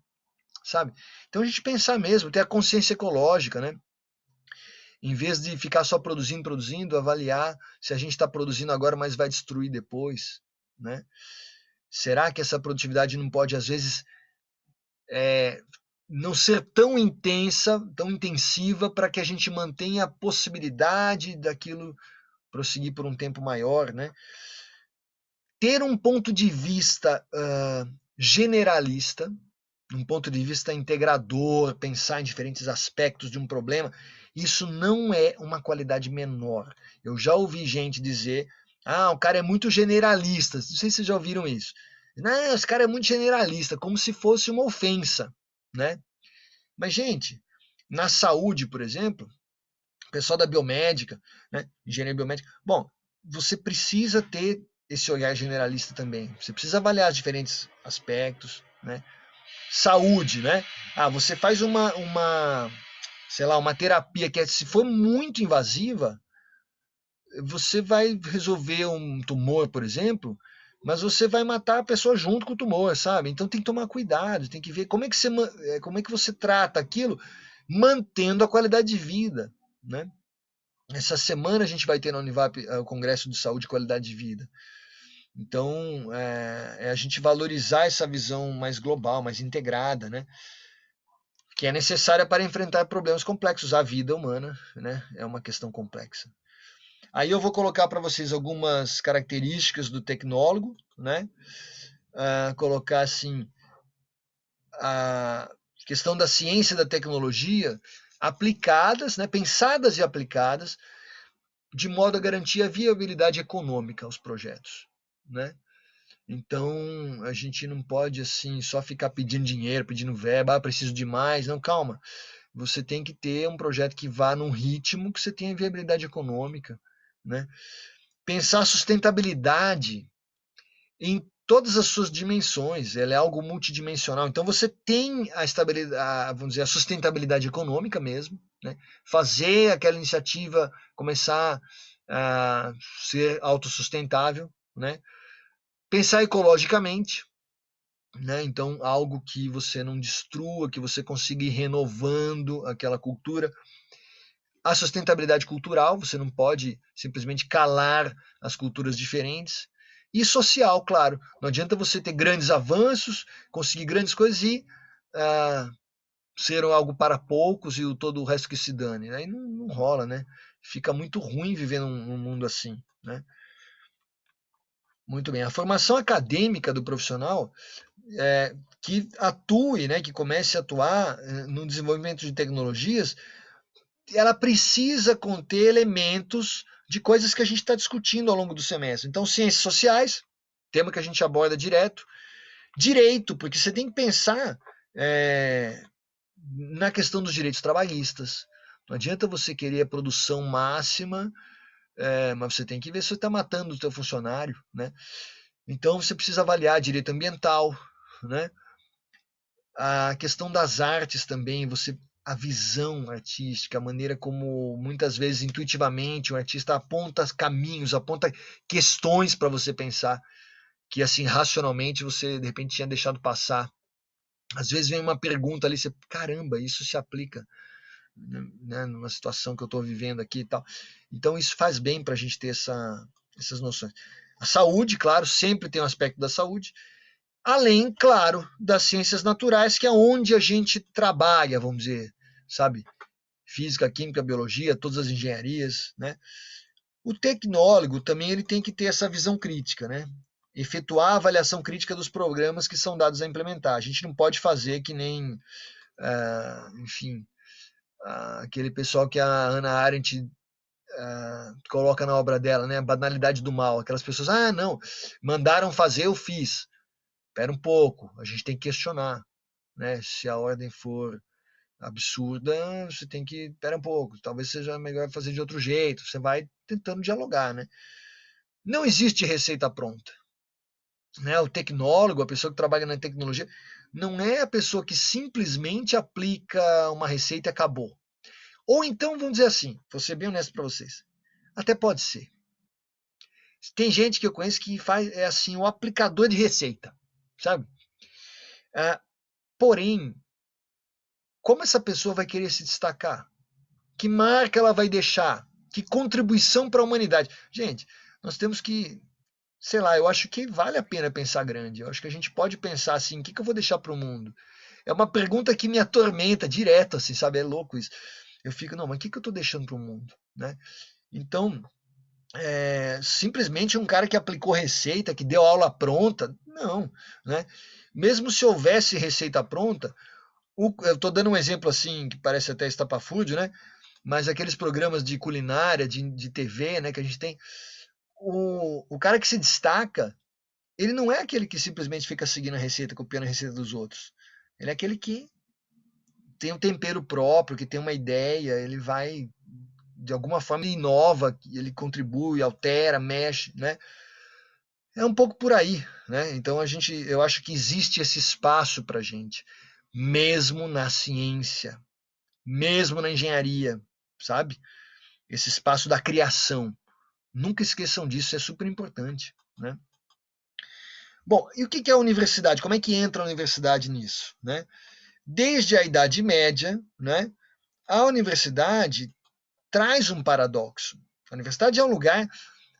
sabe? Então a gente pensar mesmo, ter a consciência ecológica, né? Em vez de ficar só produzindo, avaliar se a gente está produzindo agora, mas vai destruir depois, né? Será que essa produtividade não pode, às vezes, não ser tão intensa, tão intensiva, para que a gente mantenha a possibilidade daquilo prosseguir por um tempo maior, né? Ter um ponto de vista generalista, um ponto de vista integrador, pensar em diferentes aspectos de um problema, isso não é uma qualidade menor. Eu já ouvi gente dizer, o cara é muito generalista. Não sei se vocês já ouviram isso. Não, esse cara é muito generalista, como se fosse uma ofensa, né? Mas, gente, na saúde, por exemplo, o pessoal da biomédica, né, engenharia biomédica, bom, você precisa ter esse olhar generalista também. Você precisa avaliar os diferentes aspectos, né? Saúde, né? Você faz sei lá, uma terapia que se for muito invasiva, você vai resolver um tumor, por exemplo, mas você vai matar a pessoa junto com o tumor, sabe? Então tem que tomar cuidado, tem que ver como é que você trata aquilo, mantendo a qualidade de vida, né? Essa semana a gente vai ter na Univap o Congresso de Saúde e Qualidade de Vida. Então, é a gente valorizar essa visão mais global, mais integrada, né? Que é necessária para enfrentar problemas complexos. A vida humana, né, é uma questão complexa. Aí eu vou colocar para vocês algumas características do tecnólogo, né? Colocar assim a questão da ciência e da tecnologia aplicadas, né, pensadas e aplicadas, de modo a garantir a viabilidade econômica aos projetos, né? Então, a gente não pode assim só ficar pedindo dinheiro, pedindo verba, preciso de mais. Não, calma. Você tem que ter um projeto que vá num ritmo que você tenha viabilidade econômica, né? Pensar sustentabilidade em todas as suas dimensões, ela é algo multidimensional. Então você tem a estabilidade, vamos dizer, a sustentabilidade econômica mesmo, né? Fazer aquela iniciativa começar a ser autossustentável, né? Pensar ecologicamente, né? Então algo que você não destrua, que você consiga ir renovando aquela cultura. A sustentabilidade cultural, você não pode simplesmente calar as culturas diferentes. E social, claro. Não adianta você ter grandes avanços, conseguir grandes coisas e ser algo para poucos e todo o resto que se dane. Aí não rola, né? Fica muito ruim viver num mundo assim, né? Muito bem. A formação acadêmica do profissional que atue, né, que comece a atuar no desenvolvimento de tecnologias, ela precisa conter elementos de coisas que a gente está discutindo ao longo do semestre. Então, ciências sociais, tema que a gente aborda direto. Direito, porque você tem que pensar na questão dos direitos trabalhistas. Não adianta você querer a produção máxima, mas você tem que ver se você está matando o seu funcionário, né? Então, você precisa avaliar direito ambiental, né? A questão das artes também, a visão artística, a maneira como muitas vezes intuitivamente o artista aponta caminhos, aponta questões para você pensar que assim racionalmente você de repente tinha deixado passar. Às vezes vem uma pergunta ali, você, caramba, isso se aplica, né, numa situação que eu estou vivendo aqui e tal. Então isso faz bem para a gente ter essas noções. A saúde, claro, sempre tem um aspecto da saúde. Além, claro, das ciências naturais, que é onde a gente trabalha, vamos dizer, sabe? Física, química, biologia, todas as engenharias, né? O tecnólogo também ele tem que ter essa visão crítica, né? Efetuar a avaliação crítica dos programas que são dados a implementar. A gente não pode fazer que nem, enfim, aquele pessoal que a Hannah Arendt coloca na obra dela, né? A banalidade do mal. Aquelas pessoas, não, mandaram fazer, eu fiz. Espera um pouco, a gente tem que questionar, né? Se a ordem for absurda, você tem que espera um pouco, talvez seja melhor fazer de outro jeito, você vai tentando dialogar, né? Não existe receita pronta, né? O tecnólogo, a pessoa que trabalha na tecnologia, não é a pessoa que simplesmente aplica uma receita e acabou. Ou então, vamos dizer assim, vou ser bem honesto para vocês, até pode ser. Tem gente que eu conheço que é assim, o aplicador de receita, sabe? Porém, como essa pessoa vai querer se destacar? Que marca ela vai deixar? Que contribuição para a humanidade? Gente, nós temos que, sei lá, eu acho que vale a pena pensar grande. Eu acho que a gente pode pensar assim, o que eu vou deixar para o mundo? É uma pergunta que me atormenta direto, assim, sabe? É louco isso. Eu fico, não, mas o que eu estou deixando para o mundo? Né? Então, simplesmente um cara que aplicou receita, que deu aula pronta, não. Né? Mesmo se houvesse receita pronta, eu estou dando um exemplo assim, que parece até estapafúrdio, né? Mas aqueles programas de culinária, de TV, né, que a gente tem, o cara que se destaca, ele não é aquele que simplesmente fica seguindo a receita, copiando a receita dos outros. Ele é aquele que tem um tempero próprio, que tem uma ideia, ele vai, de alguma forma, ele inova, ele contribui, altera, mexe, né? É um pouco por aí, né? Então eu acho que existe esse espaço para gente, mesmo na ciência, mesmo na engenharia, sabe? Esse espaço da criação. Nunca esqueçam disso, é super importante, né? Bom, e o que é a universidade? Como é que entra a universidade nisso, né? Desde a Idade Média, né, a universidade traz um paradoxo. A universidade é um lugar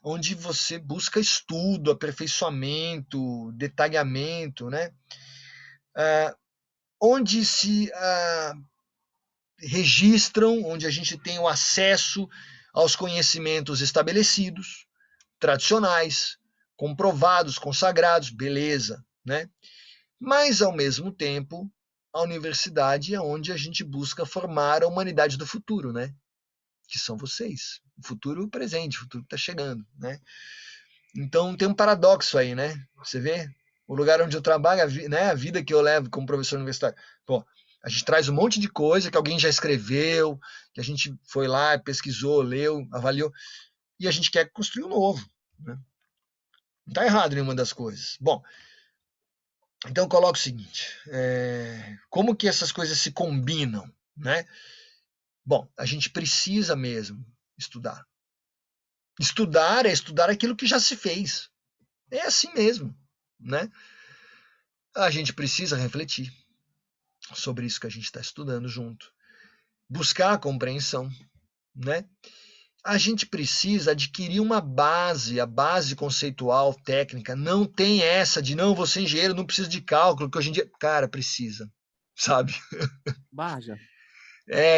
onde você busca estudo, aperfeiçoamento, detalhamento, né? Onde se registram, onde a gente tem o acesso aos conhecimentos estabelecidos, tradicionais, comprovados, consagrados, beleza, né? Mas, ao mesmo tempo, a universidade é onde a gente busca formar a humanidade do futuro, né? Que são vocês. O futuro presente, o futuro que está chegando, né? Então, tem um paradoxo aí, né? Você vê? O lugar onde eu trabalho, a vida que eu levo como professor universitário. Pô, a gente traz um monte de coisa que alguém já escreveu, que a gente foi lá, pesquisou, leu, avaliou, e a gente quer construir um novo, né? Não está errado nenhuma das coisas. Bom, então coloco o seguinte, como que essas coisas se combinam, né? Bom, a gente precisa mesmo estudar. Estudar é estudar aquilo que já se fez. É assim mesmo, né? A gente precisa refletir sobre isso que a gente está estudando junto. Buscar a compreensão, né? A gente precisa adquirir uma base, a base conceitual, técnica. Não tem essa de, não, vou ser engenheiro, não preciso de cálculo, que hoje em dia... Cara, precisa, sabe? Barja.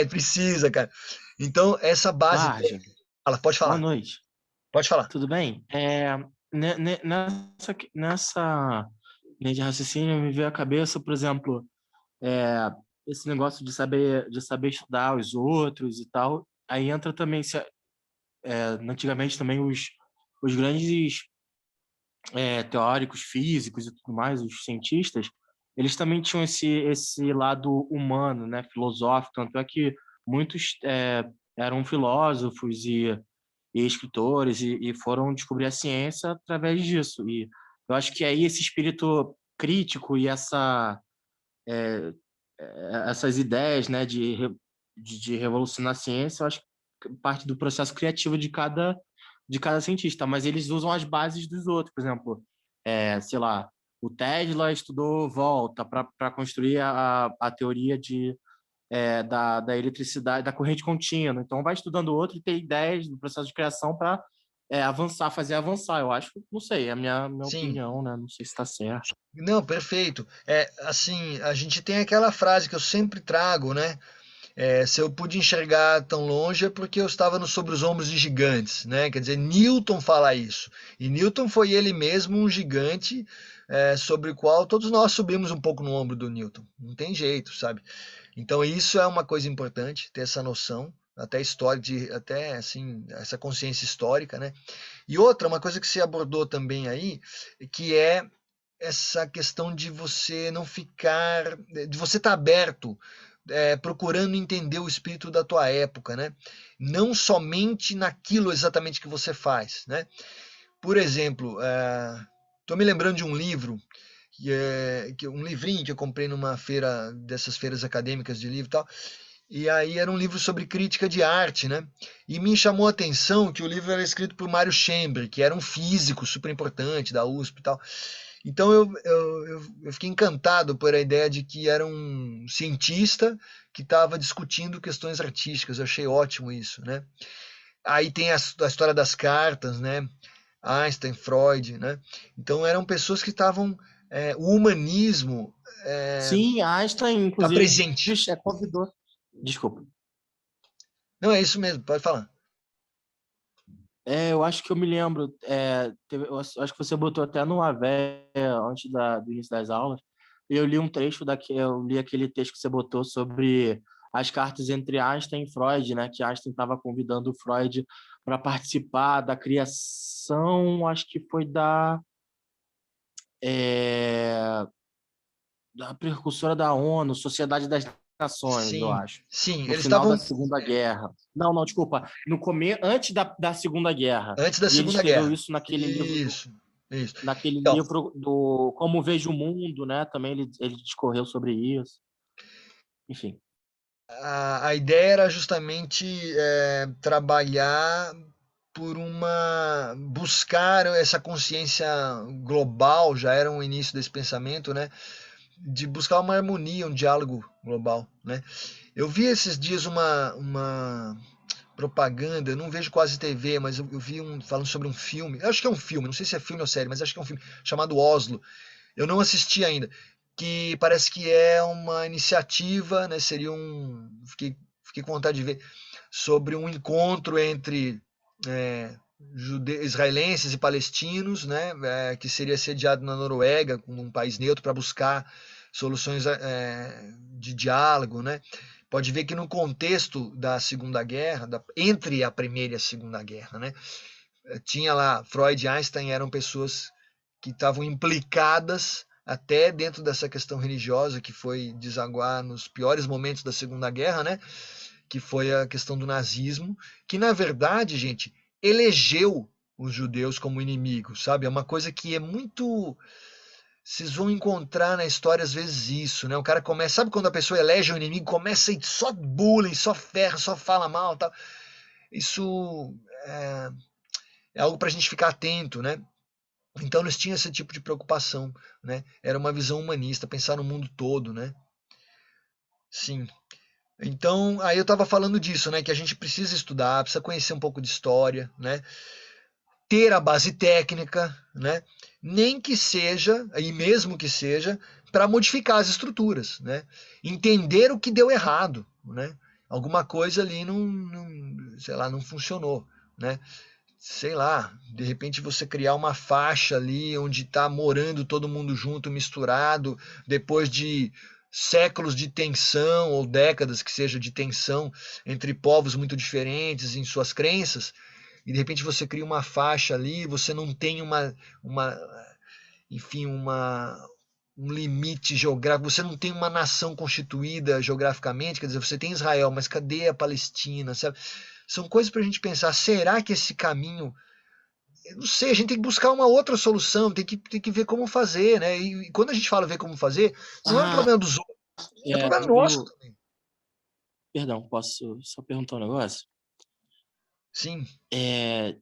Precisa, cara. Então, essa base... Barja. Pode falar. Boa noite. Pode falar. Tudo bem? Nessa linha de raciocínio me veio à cabeça, por exemplo, esse negócio de saber estudar os outros e tal. Aí entra também, antigamente também os grandes teóricos físicos e tudo mais, os cientistas, eles também tinham esse lado humano, né, filosófico, tanto é que muitos eram filósofos e escritores e foram descobrir a ciência através disso. E eu acho que aí esse espírito crítico e essas ideias, né, de revolucionar a ciência, eu acho que parte do processo criativo de cada cientista, mas eles usam as bases dos outros. Por exemplo, sei lá, o Tesla estudou volta para construir a teoria da eletricidade, da corrente contínua. Então, vai estudando o outro e ter ideias do processo de criação para fazer avançar. Eu acho, não sei, é a minha opinião, né? Não sei se está certo. Não, perfeito. Assim, a gente tem aquela frase que eu sempre trago, né? Se eu pude enxergar tão longe é porque eu estava sobre os ombros de gigantes, né? Quer dizer, Newton fala isso. E Newton foi ele mesmo um gigante sobre o qual todos nós subimos um pouco no ombro do Newton. Não tem jeito, sabe? Então isso é uma coisa importante, ter essa noção, até histórica, até assim, essa consciência histórica, né? E outra, uma coisa que você abordou também aí, que é essa questão de você não ficar, de você estar aberto, procurando entender o espírito da tua época, né? Não somente naquilo exatamente que você faz, né? Por exemplo, estou me lembrando de um livro, um livrinho que eu comprei numa feira, dessas feiras acadêmicas de livro e tal, e aí era um livro sobre crítica de arte, né? E me chamou a atenção que o livro era escrito por Mário Chembre, que era um físico super importante da USP e tal. Então eu fiquei encantado por a ideia de que era um cientista que estava discutindo questões artísticas. Eu achei ótimo isso, né? Aí tem a história das cartas, né? Einstein, Freud, né? Então eram pessoas que estavam o humanismo Sim, Einstein, está inclusive, presente. convidou. Desculpa. Não é isso mesmo, pode falar. Eu acho que eu me lembro. Eu acho que você botou até no AVE antes do início das aulas. E eu li um trecho eu li aquele texto que você botou sobre as cartas entre Einstein e Freud, né? Que Einstein estava convidando o Freud para participar da criação, acho que foi é, da precursora da ONU, Sociedade das Nações, eu Sim, acho. sim, No eles final da estavam Segunda Guerra. Não, desculpa. Antes da Segunda Guerra. antes da E ele Segunda escreveu Guerra. isso naquele livro Isso, isso. naquele Então, livro do Como Vejo o Mundo, né? Também ele discorreu sobre isso. Enfim. a ideia era justamente trabalhar buscar essa consciência global, já era um início desse pensamento, né? De buscar uma harmonia, um diálogo global, né? Eu vi esses dias uma propaganda, eu não vejo quase TV, mas eu vi falando sobre um filme, eu acho que é um filme, não sei se é filme ou série, mas acho que é um filme chamado Oslo. Eu não assisti ainda, que parece que é uma iniciativa, né? Fiquei com vontade de ver sobre um encontro entre israelenses e palestinos, né? Que seria sediado na Noruega, como um país neutro, para buscar soluções de diálogo, né? Pode ver que no contexto da Segunda Guerra, entre a Primeira e a Segunda Guerra, né? Tinha lá Freud e Einstein eram pessoas que estavam implicadas até dentro dessa questão religiosa que foi desaguar nos piores momentos da Segunda Guerra, né? Que foi a questão do nazismo, que na verdade, gente, elegeu os judeus como inimigos, sabe? É uma coisa que é muito. Vocês vão encontrar na história às vezes isso, né? O cara começa, sabe quando a pessoa elege um inimigo, começa a só bullying, só ferra, só fala mal, tal. Isso é algo para a gente ficar atento, né? Então eles tinham esse tipo de preocupação, né? Era uma visão humanista, pensar no mundo todo, né? Sim. Então, aí eu estava falando disso, né? Que a gente precisa estudar, precisa conhecer um pouco de história, né? Ter a base técnica, né? Nem que seja, e mesmo que seja, para modificar as estruturas, né? Entender o que deu errado, né? Alguma coisa ali sei lá, não funcionou, né? Sei lá, de repente você criar uma faixa ali onde está morando todo mundo junto, misturado, depois de séculos de tensão ou décadas que seja de tensão entre povos muito diferentes em suas crenças, e de repente você cria uma faixa ali, você não tem uma enfim, um limite geográfico, você não tem uma nação constituída geograficamente, quer dizer, você tem Israel, mas cadê a Palestina, sabe? São coisas para a gente pensar, será que esse caminho eu não sei, a gente tem que buscar uma outra solução, tem que ver como fazer, né? E quando a gente fala ver como fazer, não é um Ah, problema dos outros, é um problema nosso viu? também. Perdão, posso só perguntar um negócio? Sim, É,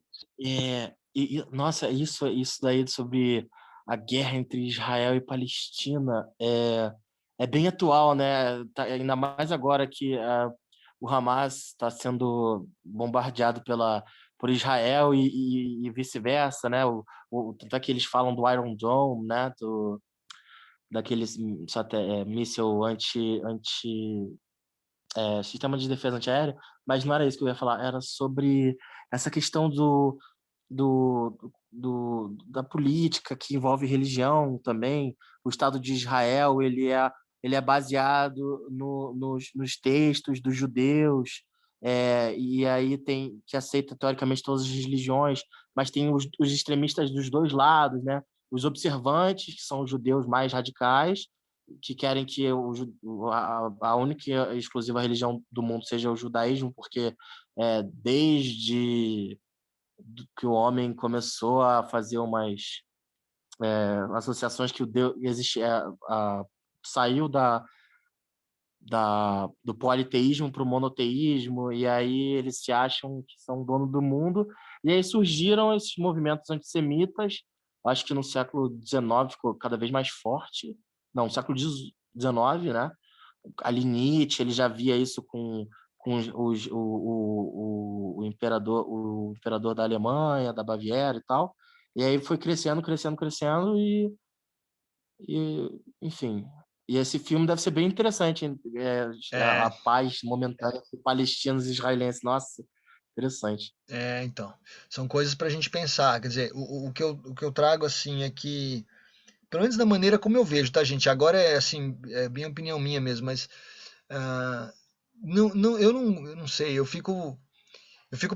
nossa, isso daí sobre a guerra entre Israel e Palestina é bem atual, né? Ainda mais agora que o Hamas está sendo bombardeado por Israel e vice-versa, né? Tanto é que eles falam do Iron Dome, né? Daqueles míssil sistema de defesa antiaérea, mas não era isso que eu ia falar, era sobre essa questão da política que envolve religião também. O Estado de Israel ele é baseado nos textos dos judeus, e aí tem que aceita teoricamente todas as religiões, mas tem os extremistas dos dois lados, né? Os observantes, que são os judeus mais radicais, que querem que a única e exclusiva religião do mundo seja o judaísmo, porque desde que o homem começou a fazer umas associações que o Deus existe, saiu do politeísmo para o monoteísmo, e aí eles se acham que são dono do mundo, e aí surgiram esses movimentos antissemitas Eu acho que no século XIX ficou cada vez mais forte. Não, no século XIX, né? Ali Nietzsche, ele já via isso com o imperador da Alemanha, da Baviera e tal. E aí foi crescendo, crescendo, crescendo enfim. E esse filme deve ser bem interessante, hein? A paz momentânea entre palestinos e israelenses. Nossa, interessante. Então, são coisas para a gente pensar. Quer dizer, o que eu trago assim é que, pelo menos da maneira como eu vejo, tá, gente? Agora é assim, é bem opinião minha mesmo, mas eu não sei, eu fico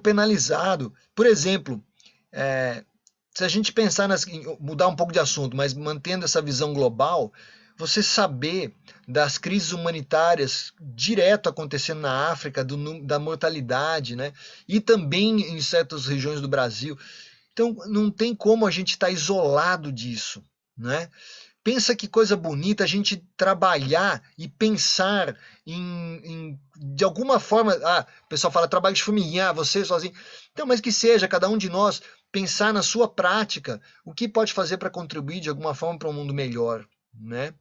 penalizado. Por exemplo, se a gente pensar mudar um pouco de assunto, mas mantendo essa visão global, você saber das crises humanitárias direto acontecendo na África, da mortalidade, né? E também em certas regiões do Brasil. Então, não tem como a gente estar isolado disso, né? Pensa que coisa bonita a gente trabalhar e pensar de alguma forma. O pessoal fala trabalho de formiguinha, você sozinho. Então, mas que seja, cada um de nós pensar na sua prática o que pode fazer para contribuir de alguma forma para um mundo melhor, né?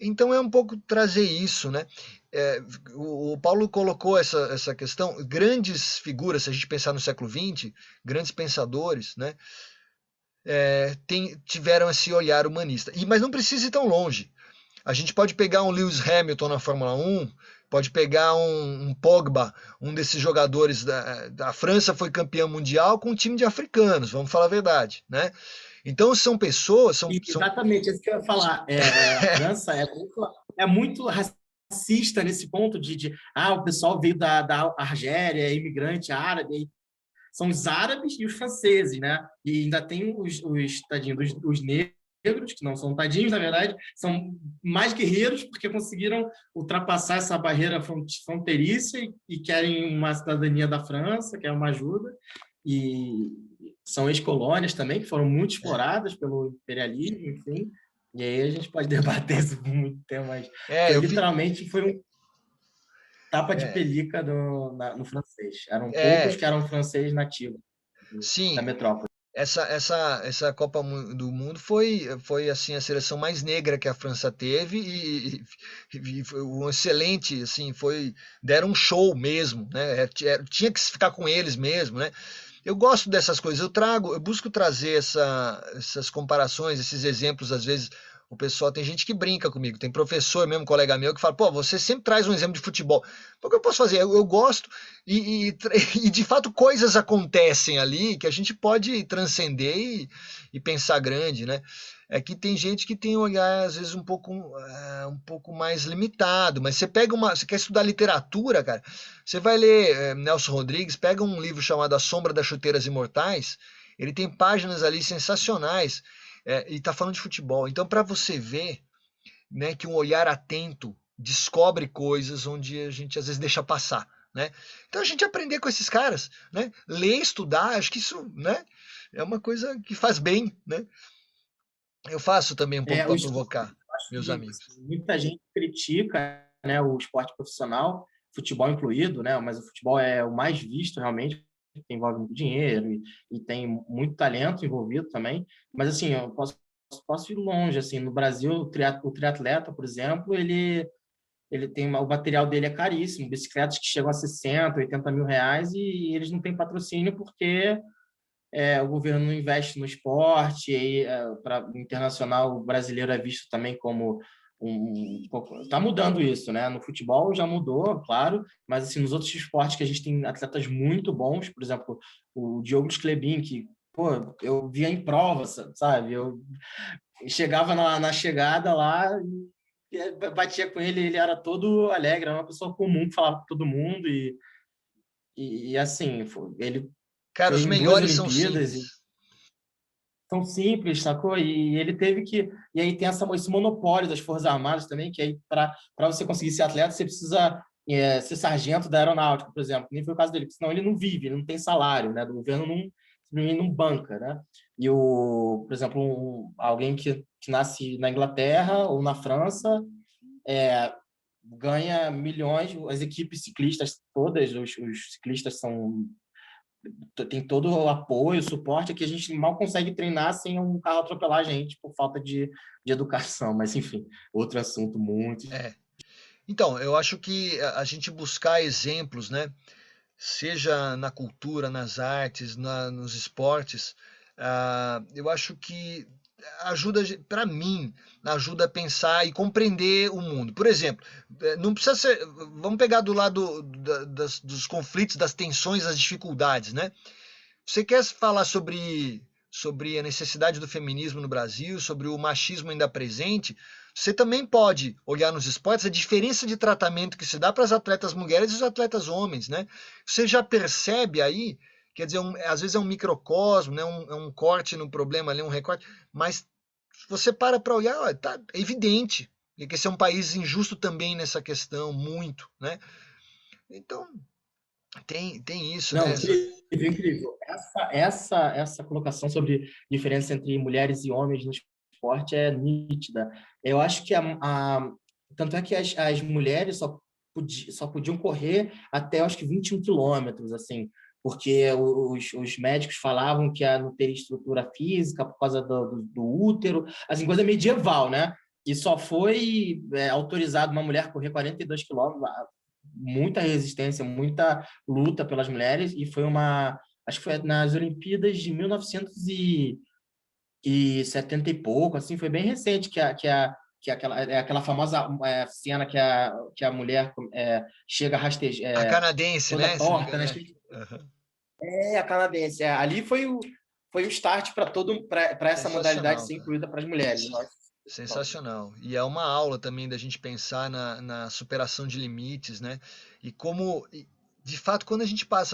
Então é um pouco trazer isso, né? O Paulo colocou essa questão, grandes figuras, se a gente pensar no século XX, grandes pensadores, né? Tiveram esse olhar humanista. Mas não precisa ir tão longe. A gente pode pegar um Lewis Hamilton na Fórmula 1, pode pegar um Pogba, um desses jogadores da França foi campeão mundial com um time de africanos, vamos falar a verdade, né? Então são pessoas... Exatamente, é isso que eu ia falar. A França é muito racista nesse ponto o pessoal veio da Argélia, é imigrante árabe, são os árabes e os franceses, né? E ainda tem os negros, que não são tadinhos, na verdade, são mais guerreiros porque conseguiram ultrapassar essa barreira fronteiriça e querem uma cidadania da França, querem uma ajuda. E são ex-colônias também, que foram muito exploradas pelo imperialismo, enfim. E aí a gente pode debater isso por muito tempo, mas literalmente foi um tapa de pelica no francês. Eram poucos que eram francês nativo da metrópole. Essa Copa do Mundo foi assim a seleção mais negra que a França teve e foi um excelente, assim, deram um show mesmo, né? Tinha que ficar com eles mesmo, né? Eu gosto dessas coisas, eu busco trazer essas comparações, esses exemplos. Às vezes o pessoal, tem gente que brinca comigo, tem professor mesmo, colega meu, que fala, pô, você sempre traz um exemplo de futebol. O que eu posso fazer? Eu gosto e de fato coisas acontecem ali que a gente pode transcender e pensar grande, né? É que tem gente que tem um olhar às vezes um pouco mais limitado, mas você quer estudar literatura, cara, você vai ler Nelson Rodrigues, pega um livro chamado A Sombra das Chuteiras Imortais, ele tem páginas ali sensacionais, e está falando de futebol. Então, para você ver, né, que um olhar atento descobre coisas onde a gente às vezes deixa passar, né? Então a gente aprender com esses caras, né? Ler, estudar, acho que isso, né, é uma coisa que faz bem, né? Eu faço também um pouco para provocar meus amigos. Muita gente critica, né, o esporte profissional, futebol incluído, né? Mas o futebol é o mais visto realmente, que envolve muito dinheiro e tem muito talento envolvido também. Mas assim, eu posso ir longe. Assim, no Brasil, o triatleta, por exemplo, ele tem o material dele é caríssimo, bicicletas que chegam a 60, 80 mil reais e eles não têm patrocínio porque o governo não investe no esporte, e para o internacional, o brasileiro é visto também como está mudando isso, né? No futebol já mudou, claro, mas assim, nos outros esportes que a gente tem atletas muito bons, por exemplo, o Diogo Sclebin, que eu via em prova, sabe? Eu chegava na chegada lá, batia com ele era todo alegre, era uma pessoa comum que falava com todo mundo e assim, ele Cara, os melhores são simples. São simples, sacou? E ele teve que... E aí tem esse monopólio das Forças Armadas também, que aí para você conseguir ser atleta, você precisa ser sargento da aeronáutica, por exemplo. Nem foi o caso dele, porque senão ele não vive, ele não tem salário, né? Do governo não banca, né? E, por exemplo, alguém que nasce na Inglaterra ou na França ganha milhões, as equipes ciclistas todas, os ciclistas são tem todo o apoio, o suporte, que a gente mal consegue treinar sem um carro atropelar a gente por falta de educação. Mas, enfim, outro assunto muito... É. Então, eu acho que a gente buscar exemplos, né? Seja na cultura, nas artes, nos esportes, eu acho que ajuda, para mim, ajuda a pensar e compreender o mundo. Por exemplo, não precisa ser, vamos pegar do lado dos conflitos, das tensões, das dificuldades, né? Você quer falar sobre a necessidade do feminismo no Brasil, sobre o machismo ainda presente, você também pode olhar nos esportes a diferença de tratamento que se dá para as atletas mulheres e os atletas homens, né? Você já percebe aí, quer dizer, às vezes é um microcosmo, né? É um corte no problema ali, um recorte, mas você para olhar, ó, tá evidente que esse é um país injusto também nessa questão, muito, né? Então, tem isso, Não, né? incrível, incrível. Essa colocação sobre diferença entre mulheres e homens no esporte é nítida. Eu acho que tanto é que as mulheres só podiam correr até acho que 21 quilômetros, assim, porque os médicos falavam que não teria estrutura física por causa do útero, assim, coisa medieval, né? E só foi autorizado uma mulher correr 42 quilômetros, muita resistência, muita luta pelas mulheres, e foi acho que foi nas Olimpíadas de 1970 e pouco, assim, foi bem recente que aquela famosa cena que a mulher chega A canadense, toda né? Se não me torta, engano, né? é. Uhum. A canadense. Ali foi o start para essa modalidade Sensacional, ser cara. incluída para as mulheres. Sensacional. E é uma aula também da gente pensar na superação de limites, né? E como, de fato, quando a gente para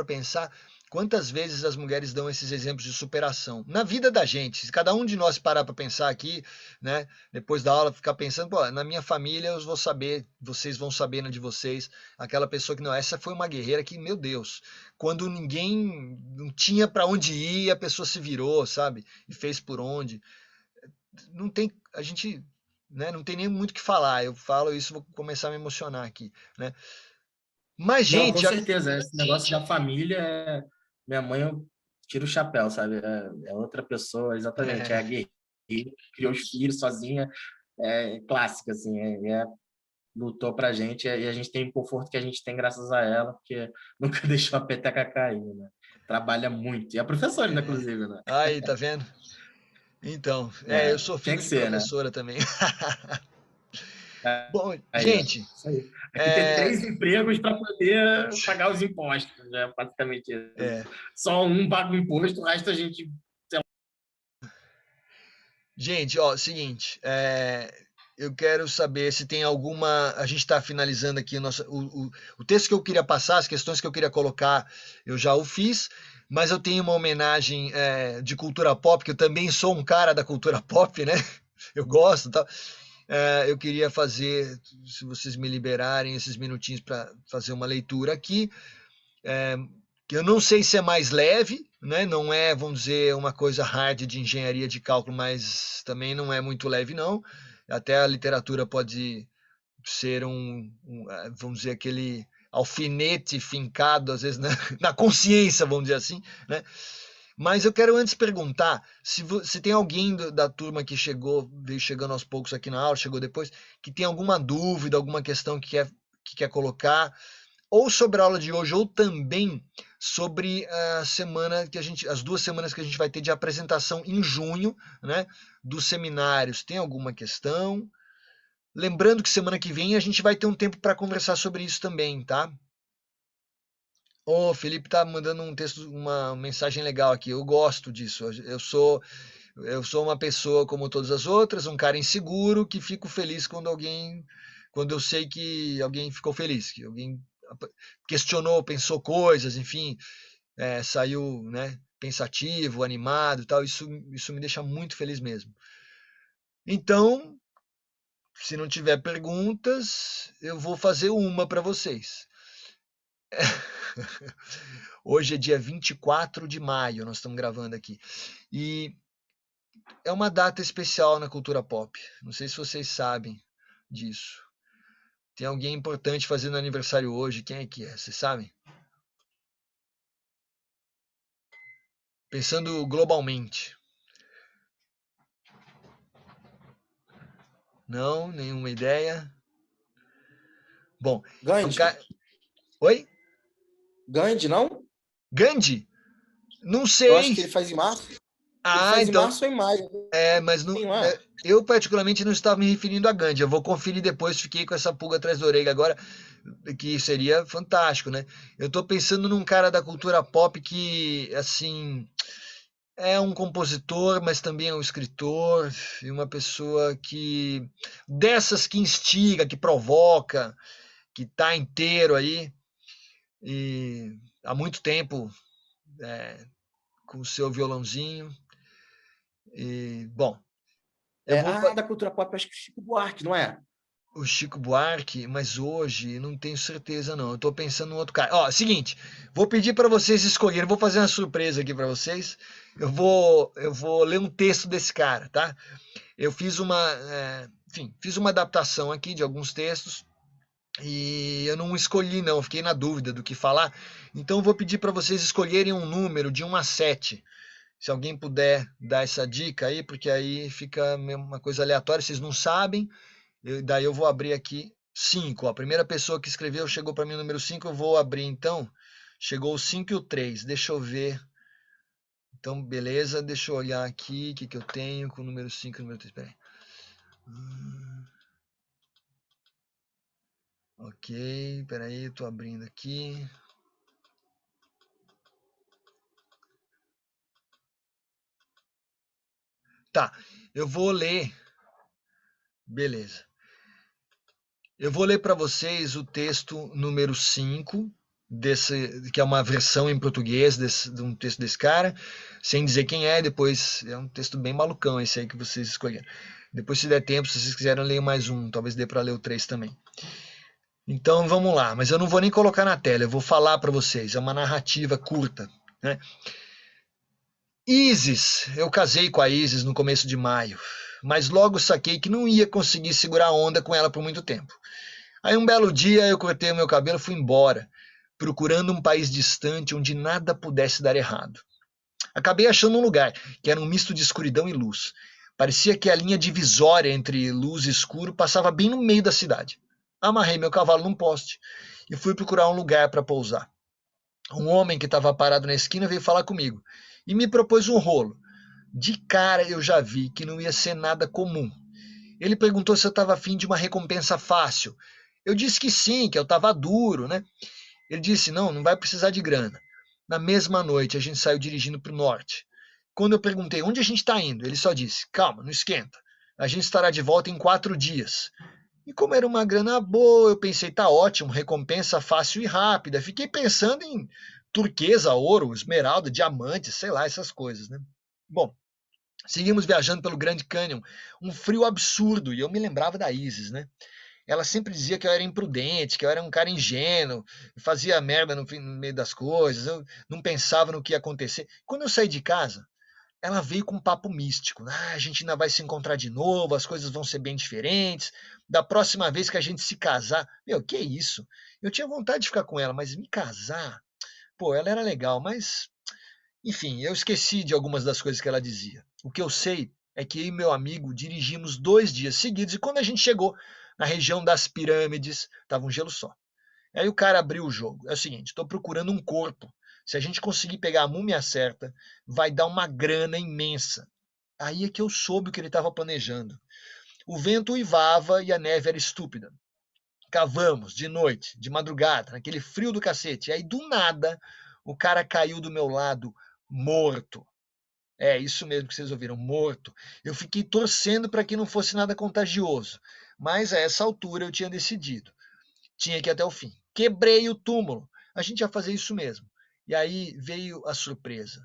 pensar, quantas vezes as mulheres dão esses exemplos de superação na vida da gente. Se cada um de nós parar para pensar aqui, né? Depois da aula, ficar pensando, pô, na minha família eu vou saber, vocês vão saber na de vocês, aquela pessoa que não, essa foi uma guerreira que, meu Deus, quando ninguém não tinha para onde ir, a pessoa se virou, sabe? E fez por onde. Não tem, a gente, né, não tem nem muito o que falar. Eu falo isso, vou começar a me emocionar aqui, né? Mas, Não, com gente, certeza. Esse negócio da família, minha mãe, eu tiro o chapéu, sabe? É outra pessoa, exatamente. É a guerreira, criou os filhos sozinha, clássica, assim. Lutou pra gente e a gente tem o conforto que a gente tem graças a ela, porque nunca deixou a peteca cair, né? Trabalha muito. E é professora, né, inclusive, né? aí, tá vendo? Então, eu sou Tinha filho que de ser, né? professora também. Bom, Aí, ó. gente, Isso aí. Aqui ter 3 empregos para poder pagar os impostos, já é basicamente isso. é, Só um paga o imposto, o resto a gente... gente, ó, seguinte, eu quero saber se tem alguma. A gente está finalizando aqui o texto que eu queria passar, as questões que eu queria colocar, eu já o fiz, mas eu tenho uma homenagem de cultura pop, que eu também sou um cara da cultura pop, né? Eu gosto, tá? Eu queria fazer, se vocês me liberarem esses minutinhos para fazer uma leitura aqui, que eu não sei se é mais leve, né? Não é, vamos dizer, uma coisa hard de engenharia de cálculo, mas também não é muito leve, não. Até a literatura pode ser vamos dizer, aquele alfinete fincado, às vezes, na consciência, vamos dizer assim, né? Mas eu quero antes perguntar se tem alguém da turma que veio chegando aos poucos aqui na aula, chegou depois, que tem alguma dúvida, alguma questão que quer colocar, ou sobre a aula de hoje, ou também sobre a semana as 2 semanas que a gente vai ter de apresentação em junho, né, dos seminários. Tem alguma questão? Lembrando que semana que vem a gente vai ter um tempo para conversar sobre isso também, tá? O Felipe tá mandando um texto, uma mensagem legal aqui. Eu gosto disso. Eu sou uma pessoa como todas as outras, um cara inseguro que fico feliz quando eu sei que alguém ficou feliz, que alguém questionou, pensou coisas, enfim, saiu, né, pensativo, animado, e tal. Isso me deixa muito feliz mesmo. Então, se não tiver perguntas, eu vou fazer uma para vocês. Hoje é dia 24 de maio, nós estamos gravando aqui. E é uma data especial na cultura pop. Não sei se vocês sabem disso. Tem alguém importante fazendo aniversário hoje. Quem é que é? Vocês sabem? Pensando globalmente. Não, nenhuma ideia. Bom, Gandhi. Oi? Gandhi, não? Gandhi? Não Eu acho sei. que ele faz em março. Ele Ah, faz em então. março ou em maio. Mas não. Sim, não é? Eu particularmente não estava me referindo a Gandhi. Eu vou conferir depois, fiquei com essa pulga atrás da orelha agora, que seria fantástico, né? Eu tô pensando num cara da cultura pop que, assim, é um compositor, mas também é um escritor, e uma pessoa que dessas que instiga, que provoca, que tá inteiro aí e há muito tempo com o seu violãozinho. E, bom, eu vou Da cultura pop, acho que o Chico Buarque, não é? o Chico Buarque, mas hoje não tenho certeza não. Eu tô pensando em outro cara. Ó, seguinte, vou pedir para vocês escolherem, vou fazer uma surpresa aqui para vocês. Eu vou ler um texto desse cara, tá? Eu fiz fiz uma adaptação aqui de alguns textos e eu não escolhi não, fiquei na dúvida do que falar. Então eu vou pedir para vocês escolherem um número de 1 a 7. Se alguém puder dar essa dica aí, porque aí fica uma coisa aleatória, vocês não sabem. Daí eu vou abrir aqui 5. A primeira pessoa que escreveu chegou para mim o número 5. Eu vou abrir então. Chegou o 5 e o 3. Deixa eu ver. Então, beleza. Deixa eu olhar aqui o que eu tenho com o número 5 e o número 3. Espera aí. Ok, peraí, eu tô abrindo aqui. Tá, eu vou ler. Beleza. Eu vou ler para vocês o texto número 5, que é uma versão em português de um texto desse cara, sem dizer quem é, depois é um texto bem malucão esse aí que vocês escolheram. Depois, se der tempo, se vocês quiserem ler mais um, talvez dê para ler o 3 também. Então vamos lá, mas eu não vou nem colocar na tela, eu vou falar para vocês, é uma narrativa curta, né? Isis, eu casei com a Isis no começo de maio, mas logo saquei que não ia conseguir segurar a onda com ela por muito tempo. Aí um belo dia eu cortei o meu cabelo e fui embora, procurando um país distante onde nada pudesse dar errado. Acabei achando um lugar que era um misto de escuridão e luz. Parecia que a linha divisória entre luz e escuro passava bem no meio da cidade. Amarrei meu cavalo num poste e fui procurar um lugar para pousar. Um homem que estava parado na esquina veio falar comigo e me propôs um rolo. De cara eu já vi que não ia ser nada comum. Ele perguntou se eu estava afim de uma recompensa fácil. Eu disse que sim, que eu estava duro, né? Ele disse, não vai precisar de grana. Na mesma noite a gente saiu dirigindo para o norte. Quando eu perguntei onde a gente está indo, ele só disse, calma, não esquenta. A gente estará de volta em 4 dias. E como era uma grana boa, eu pensei, tá ótimo, recompensa fácil e rápida. Fiquei pensando em turquesa, ouro, esmeralda, diamante, sei lá, essas coisas, né? Bom, seguimos viajando pelo Grand Canyon, um frio absurdo, e eu me lembrava da Isis, né? Ela sempre dizia que eu era imprudente, que eu era um cara ingênuo, fazia merda no meio das coisas, eu não pensava no que ia acontecer. Quando eu saí de casa, ela veio com um papo místico. A gente ainda vai se encontrar de novo, as coisas vão ser bem diferentes. Da próxima vez que a gente se casar. Meu, que isso? Eu tinha vontade de ficar com ela, mas me casar. Pô, ela era legal, mas. Enfim, eu esqueci de algumas das coisas que ela dizia. O que eu sei é que eu e meu amigo dirigimos 2 dias seguidos e quando a gente chegou na região das pirâmides, tava um gelo só. Aí o cara abriu o jogo. É o seguinte, estou procurando um corpo. Se a gente conseguir pegar a múmia certa, vai dar uma grana imensa. Aí é que eu soube o que ele estava planejando. O vento uivava e a neve era estúpida. Cavamos de noite, de madrugada, naquele frio do cacete. E aí do nada, o cara caiu do meu lado morto. É isso mesmo que vocês ouviram, morto. Eu fiquei torcendo para que não fosse nada contagioso, mas a essa altura eu tinha decidido. Tinha que ir até o fim. Quebrei o túmulo. A gente ia fazer isso mesmo. E aí veio a surpresa.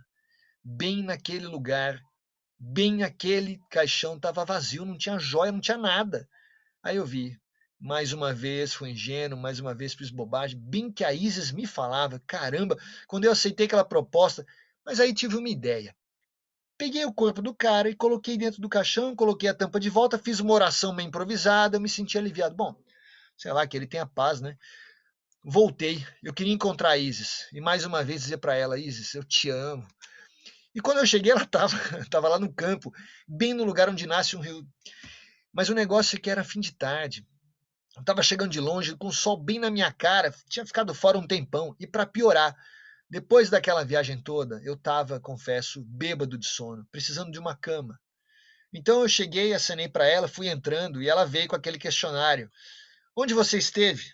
Bem naquele lugar, bem aquele caixão estava vazio, não tinha joia, não tinha nada. Aí eu vi. Mais uma vez fui ingênuo, mais uma vez fiz bobagem. Bem que a Isis me falava, caramba, quando eu aceitei aquela proposta. Mas aí tive uma ideia. Peguei o corpo do cara e coloquei dentro do caixão, coloquei a tampa de volta, fiz uma oração meio improvisada, eu me senti aliviado. Bom, sei lá, que ele tenha paz, né? Voltei, eu queria encontrar a Isis e mais uma vez dizer para ela, Isis, eu te amo. E quando eu cheguei, ela tava lá no campo, bem no lugar onde nasce um rio. Mas o negócio é que era fim de tarde. Eu tava chegando de longe, com o sol bem na minha cara, tinha ficado fora um tempão. E para piorar, depois daquela viagem toda, eu tava, confesso, bêbado de sono, precisando de uma cama. Então eu cheguei, acenei para ela, fui entrando e ela veio com aquele questionário. Onde você esteve?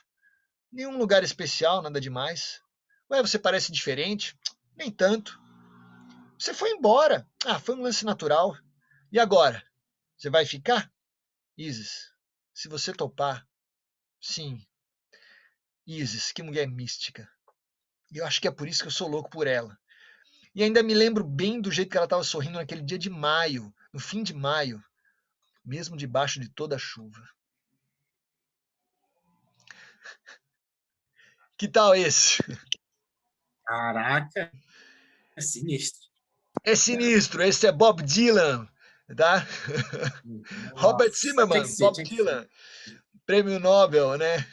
Nenhum lugar especial, nada demais. Ué, você parece diferente? Nem tanto. Você foi embora. Ah, foi um lance natural. E agora? Você vai ficar? Isis, se você topar, sim. Isis, que mulher mística. E eu acho que é por isso que eu sou louco por ela. E ainda me lembro bem do jeito que ela estava sorrindo naquele dia de maio, no fim de maio, mesmo debaixo de toda a chuva. Que tal esse? Caraca, é sinistro. É sinistro, esse é Bob Dylan, tá? Robert Zimmerman, Bob Dylan, prêmio Nobel, né?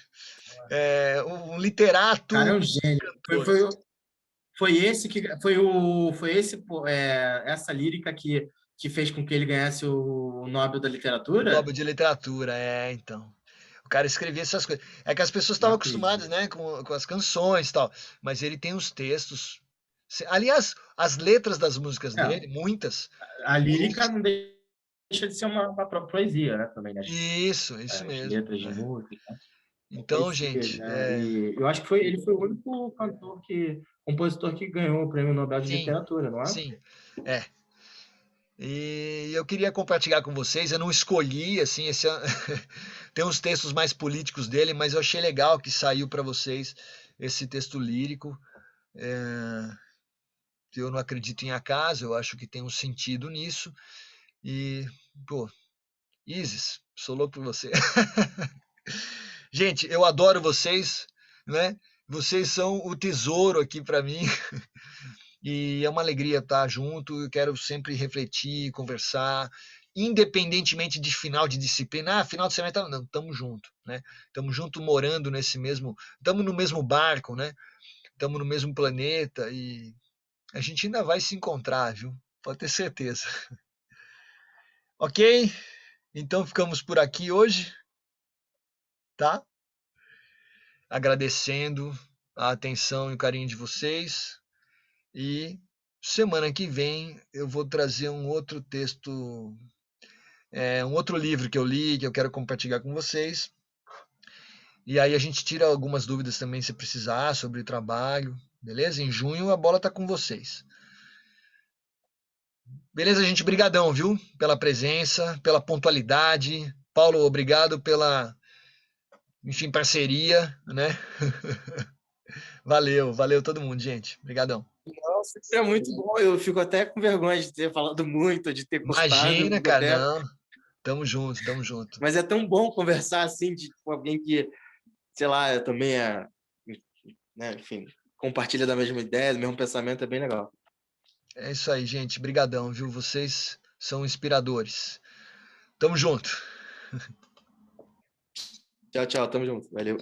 Um literato. Cara, é um gênio. Foi essa lírica que fez com que ele ganhasse o Nobel da Literatura? Nobel de Literatura, então. O cara escrevia essas coisas. É que as pessoas estavam acostumadas, né, com as canções e tal, mas ele tem os textos. Aliás, as letras das músicas dele, muitas. A lírica não deixa de ser uma poesia, né, também, né? Isso mesmo. Letras de música. Então, gente, E eu acho que ele foi o único compositor que ganhou o Prêmio Nobel de Literatura, não é? Sim, E eu queria compartilhar com vocês, eu não escolhi, assim, tem uns textos mais políticos dele, mas eu achei legal que saiu para vocês esse texto lírico. Eu não acredito em acaso, eu acho que tem um sentido nisso. E, pô, Isis, sou louco por você. Gente, eu adoro vocês, né? Vocês são o tesouro aqui para mim. E é uma alegria estar junto. Eu quero sempre refletir, conversar, independentemente de final de disciplina. Ah, final de semestre, não, estamos junto, né? Estamos junto morando nesse mesmo, estamos no mesmo barco, né? Estamos no mesmo planeta e a gente ainda vai se encontrar, viu? Pode ter certeza. Ok? Então ficamos por aqui hoje, tá? Agradecendo a atenção e o carinho de vocês. E semana que vem eu vou trazer um outro texto, um outro livro que eu li, que eu quero compartilhar com vocês. E aí a gente tira algumas dúvidas também, se precisar, sobre o trabalho, beleza? Em junho a bola tá com vocês. Beleza, gente? Brigadão, viu? Pela presença, pela pontualidade. Paulo, obrigado pela, enfim, parceria, né? Valeu todo mundo, gente. Obrigadão. Nossa, isso é muito bom. Eu fico até com vergonha de ter falado muito, de ter cortado. Imagina, cara, não. Tamo junto. Mas é tão bom conversar assim com alguém que, sei lá, também né, enfim, compartilha da mesma ideia, do mesmo pensamento, é bem legal. É isso aí, gente. Brigadão, viu? Vocês são inspiradores. Tamo junto. Tchau, tamo junto. Valeu.